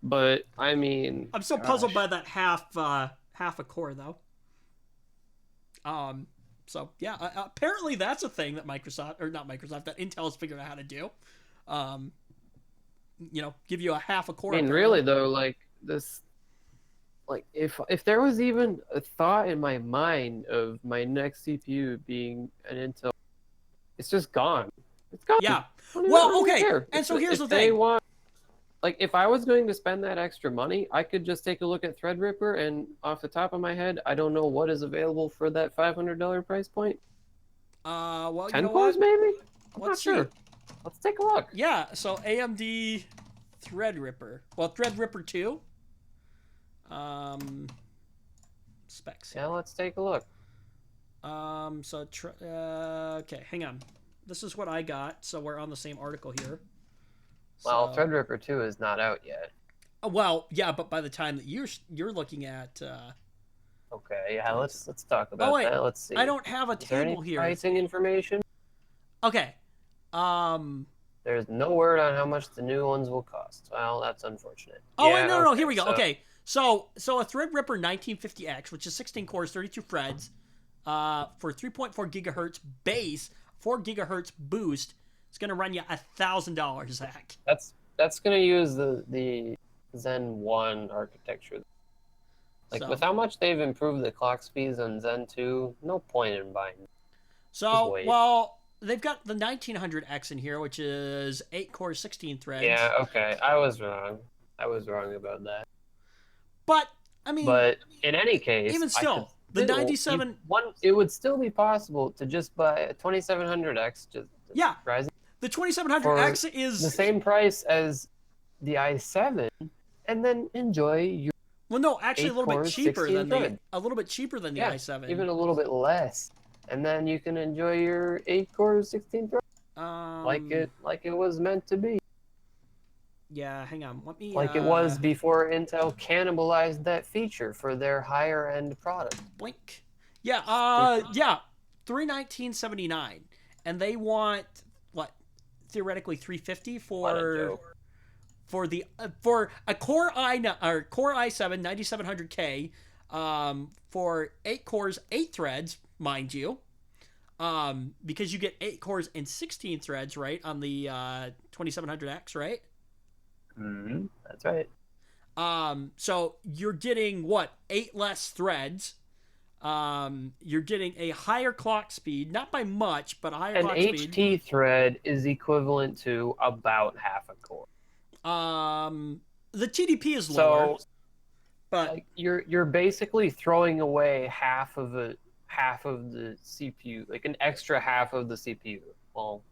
But I mean, I'm still puzzled by that half a core though. So yeah, apparently that's a thing that that Intel has figured out how to do. Give you a half a core. I mean, really though, like this like if there was even a thought in my mind of my next CPU being an Intel, it's just gone. It's gone. Yeah. I don't Well, even okay. care. And so here's the they thing. want, like, if I was going to spend that extra money, I could just take a look at Threadripper, and off the top of my head, I don't know what is available for that $500 price point. Well, 10 you know cores, what? maybe? I'm not Let's sure. see. Let's take a look. Yeah, so AMD Threadripper. Well, Threadripper 2. Specs. Yeah, let's take a look. Okay, hang on. This is what I got, so we're on the same article here. Well, Threadripper 2 is not out yet. Well, yeah, but by the time that you're looking at okay, yeah, let's talk about that. Let's see. I don't have a is there any table here. Pricing information? Okay. There's no word on how much the new ones will cost. Well, that's unfortunate. Oh, yeah, wait, no, okay, here we go. So, okay. So a Threadripper 1950X, which is 16 cores, 32 threads, for 3.4 gigahertz base, 4 gigahertz boost, it's gonna run you $1,000, Zach. That's gonna use the Zen 1 architecture. Like, with how much they've improved the clock speeds on Zen 2, no point in buying. So, well, they've got the 1900X in here, which is 8 cores, 16 threads. Yeah, okay, I was wrong. I was wrong about that. But I mean, in any case, even still, the 97 it would still be possible to just buy a 2700X. Yeah, Ryzen. The 2700X is the same price as the i7, and then enjoy your. Well, no, actually a little bit cheaper than the yeah, i7. Even a little bit less, and then you can enjoy your 8-core 16 thread, like it was meant to be. Yeah, hang on. Let me. Like it was before Intel cannibalized that feature for their higher end product. Blink. Yeah. 319.79, and they want what? Theoretically 350 for a Core i7 9700K, for 8 cores, 8 threads, mind you, because you get 8 cores and 16 threads, right, on the 2700X, right? That's right. So you're getting what? 8 less threads. You're getting a higher clock speed, not by much, but a higher clock speed. An HT thread is equivalent to about half a core. The TDP is lower, but like, you're basically throwing away half of the CPU, like an extra half of the CPU. Well,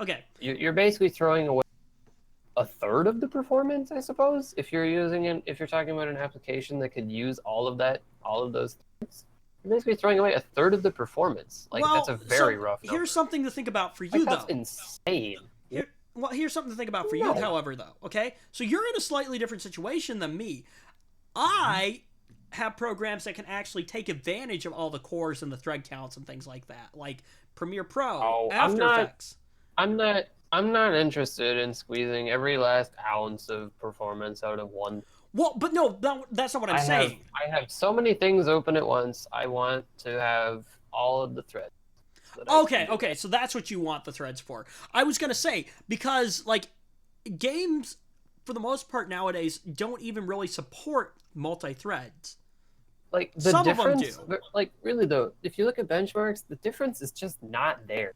okay. You're basically throwing away a third of the performance, I suppose. If you're talking about an application that could use all of those things, you're basically throwing away a third of the performance. Like, that's a very rough number. Here's something to think about for you, that's insane. Here's something to think about for you, however, though. Okay, so you're in a slightly different situation than me. I have programs that can actually take advantage of all the cores and the thread counts and things like that, like Premiere Pro, After Effects. I'm not interested in squeezing every last ounce of performance out of one. Well, but no, that's not what I'm saying. I have so many things open at once. I want to have all of the threads. Okay, so that's what you want the threads for. I was gonna say, because like games for the most part nowadays don't even really support multi-threads. Like some of them do. Like really though, if you look at benchmarks, the difference is just not there.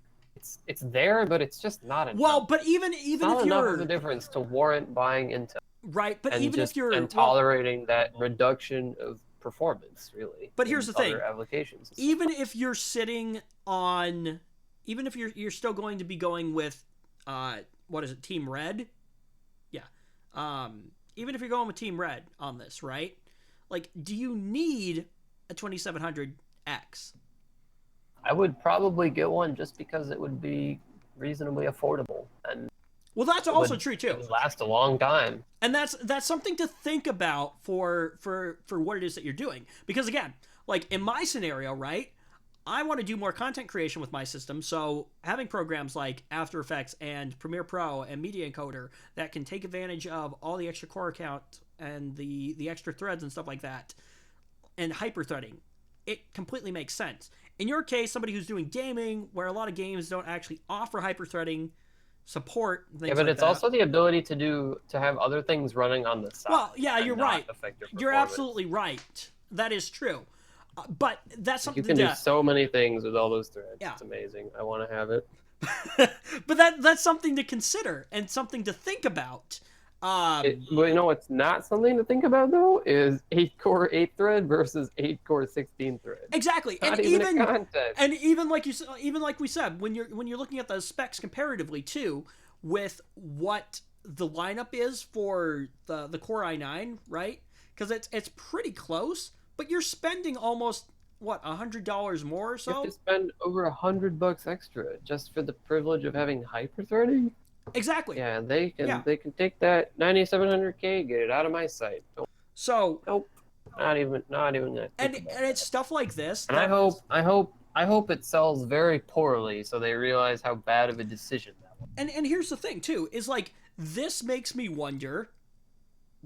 It's there, but it's just not enough. Well, but even if you're enough of a difference to warrant buying Intel. Right, but even if you're tolerating that reduction of performance, really. But here's the thing: applications. Even if you're sitting on, even if you're still going to be going with, what is it, Team Red? Yeah. Even if you're going with Team Red on this, right? Like, do you need a 2700X? I would probably get one just because it would be reasonably affordable, and well, that's also true too. It would last a long time, and that's something to think about for what it is that you're doing. Because again, like in my scenario, right, I want to do more content creation with my system, so having programs like After Effects and Premiere Pro and Media Encoder that can take advantage of all the extra core count and the extra threads and stuff like that, and hyper-threading, it completely makes sense. In your case, somebody who's doing gaming, where a lot of games don't actually offer hyper-threading, support, things Yeah, but like it's that. also the ability to have other things running on the side. Well, yeah, and you're not right. affect your You're performance. absolutely right. That is true. But that's You something can do to, so many things with all those threads. yeah. It's amazing. I want to have it. But that's something to consider and something to think about. Well, you know what's not something to think about though is 8-core 8-thread versus 8-core 16-thread. Exactly, Not and even a contest. and even like we said, when you're looking at the specs comparatively too, with what the lineup is for the Core i9, right? Because it's pretty close, but you're spending almost what $100 more or You have so. to spend over $100 extra just for the privilege of having hyperthreading. Exactly. Yeah, they Yeah. can take that 9700K, get it out of my sight. So Nope, not even that. and it's stuff like this. And I hope it sells very poorly, so they realize how bad of a decision that was. And here's the thing too, is like this makes me wonder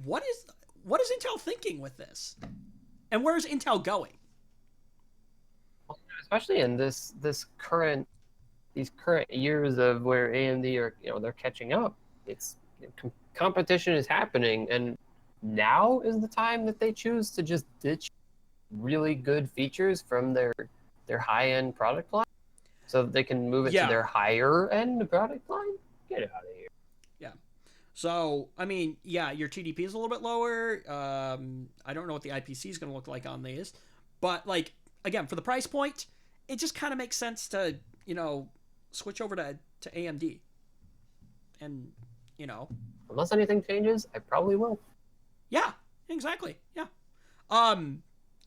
what is Intel thinking with this? And where's Intel going? Especially in these current years of where AMD are, they're catching up. It's competition is happening, and now is the time that they choose to just ditch really good features from their high-end product line so that they can move it to their higher-end product line. Get out of here. Yeah. So, I mean, yeah, your TDP is a little bit lower. I don't know what the IPC is going to look like on these. But, like, again, for the price point, it just kind of makes sense to, switch over to AMD. And, Unless anything changes, I probably will. Yeah, exactly. Yeah.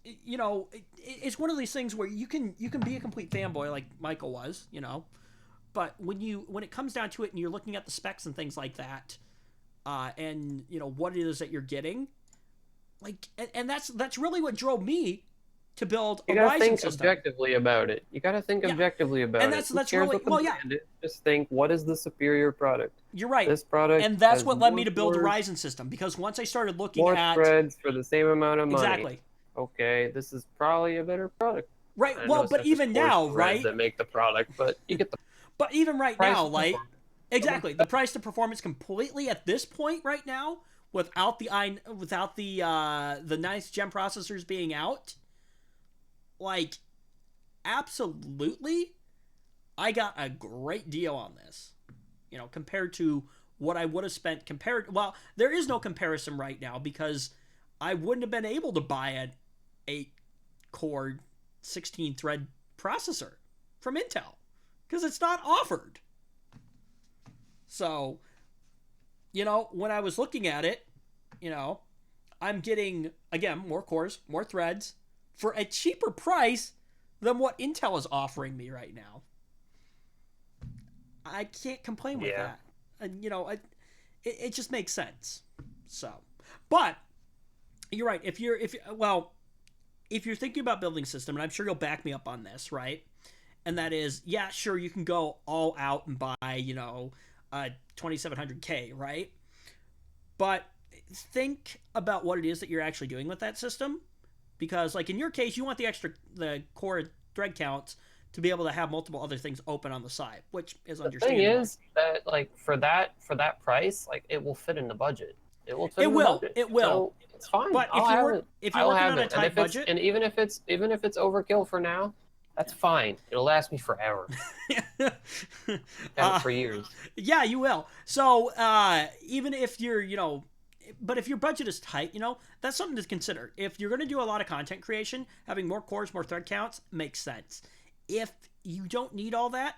It's one of these things where you can be a complete fanboy like Michael was, but when it comes down to it and you're looking at the specs and things like that, and what it is that you're getting, like, and that's really what drove me to build a Ryzen system. You gotta think objectively about it. You gotta think objectively about it. And that's really, well, yeah. Just think, what is the superior product? You're right. This product, and that's what led me to build a Ryzen system, because once I started looking at more threads for the same amount of money. Exactly. Okay, this is probably a better product. Right. Well, but even now, right? That make the product, but you get the. But even right now, like, exactly, the price to performance completely at this point right now, without the nice gem processors being out, like, absolutely, I got a great deal on this. Compared to what I would have spent well, there is no comparison right now because I wouldn't have been able to buy an 8-core 16-thread processor from Intel because it's not offered. So, when I was looking at it, I'm getting, again, more cores, more threads for a cheaper price than what Intel is offering me right now. I can't complain with that. And, it just makes sense. So, but you're right. If you're thinking about building a system, and I'm sure you'll back me up on this, right? And that is, yeah, sure, you can go all out and buy, a 2700K, right? But think about what it is that you're actually doing with that system, because, like, in your case, you want the core thread counts to be able to have multiple other things open on the side, which is understandable. The thing is that, like, for that price, like, it will fit in the budget. It will fit in the budget. It will. So it's fine. But if you're working on a tight budget, and even if it's overkill for now, that's fine. It'll last me forever. For years. Yeah, you will. So even if you're, but if your budget is tight, that's something to consider. If you're going to do a lot of content creation, having more cores, more thread counts makes sense. If you don't need all that,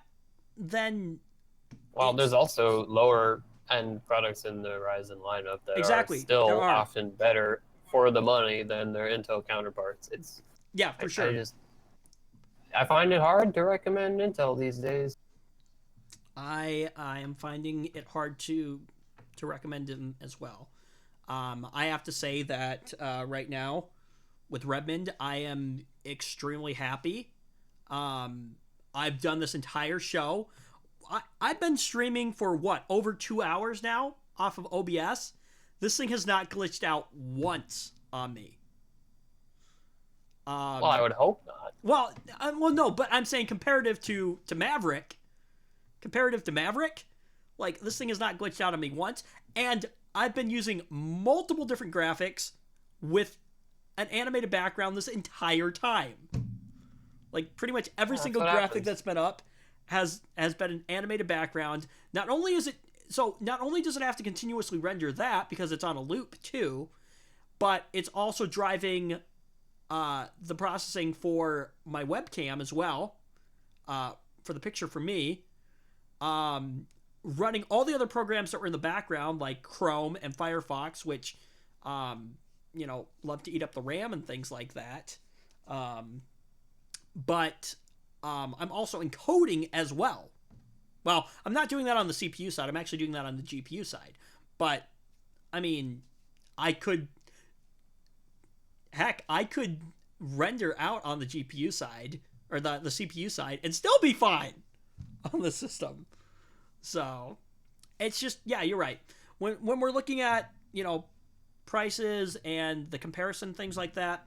then... Well, there's also lower-end products in the Ryzen lineup that are still often better for the money than their Intel counterparts. For sure. I find it hard to recommend Intel these days. I am finding it hard to recommend them as well. I have to say that right now, with Redmond, I am extremely happy. I've done this entire show. I've been streaming for over 2 hours now off of OBS. This thing has not glitched out once on me. Well, I would hope not. Well, no, but I'm saying comparative to Maverick, Like, this thing has not glitched out on me once, and I've been using multiple different graphics with an animated background this entire time. Like, pretty much every single graphic that's been up has been an animated background. Not only does it have to continuously render that because it's on a loop too, but it's also driving the processing for my webcam as well, for the picture for me, running all the other programs that were in the background like Chrome and Firefox, which love to eat up the RAM and things like that. But I'm also encoding as well. Well, I'm not doing that on the CPU side. I'm actually doing that on the GPU side. But, I mean, I could render out on the GPU side, or the CPU side, and still be fine on the system. So, it's just, yeah, you're right. When we're looking at, prices and the comparison, things like that,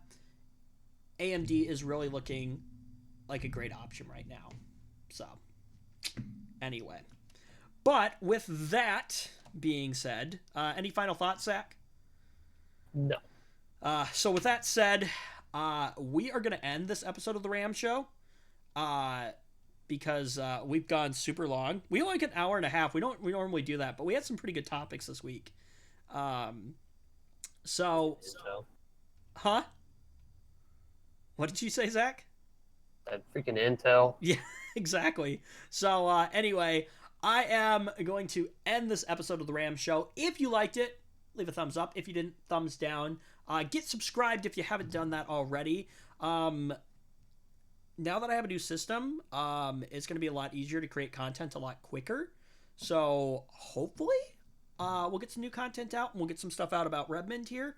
AMD is really looking like a great option right now. So, anyway. But with that being said, any final thoughts, Zach? No. So with that said, we are going to end this episode of the RAM Show because we've gone super long. We only get an hour and a half. We normally do that, but we had some pretty good topics this week. Huh? What did you say, Zach? That freaking Intel. Yeah, exactly. So anyway, I am going to end this episode of the RAM Show. If you liked it, leave a thumbs up. If you didn't, thumbs down. Get subscribed if you haven't done that already. Now that I have a new system, it's going to be a lot easier to create content a lot quicker. So hopefully we'll get some new content out, and we'll get some stuff out about Redmond here.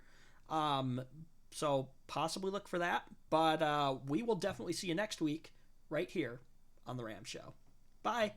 So possibly look for that. But we will definitely see you next week right here on the RAM Show. Bye.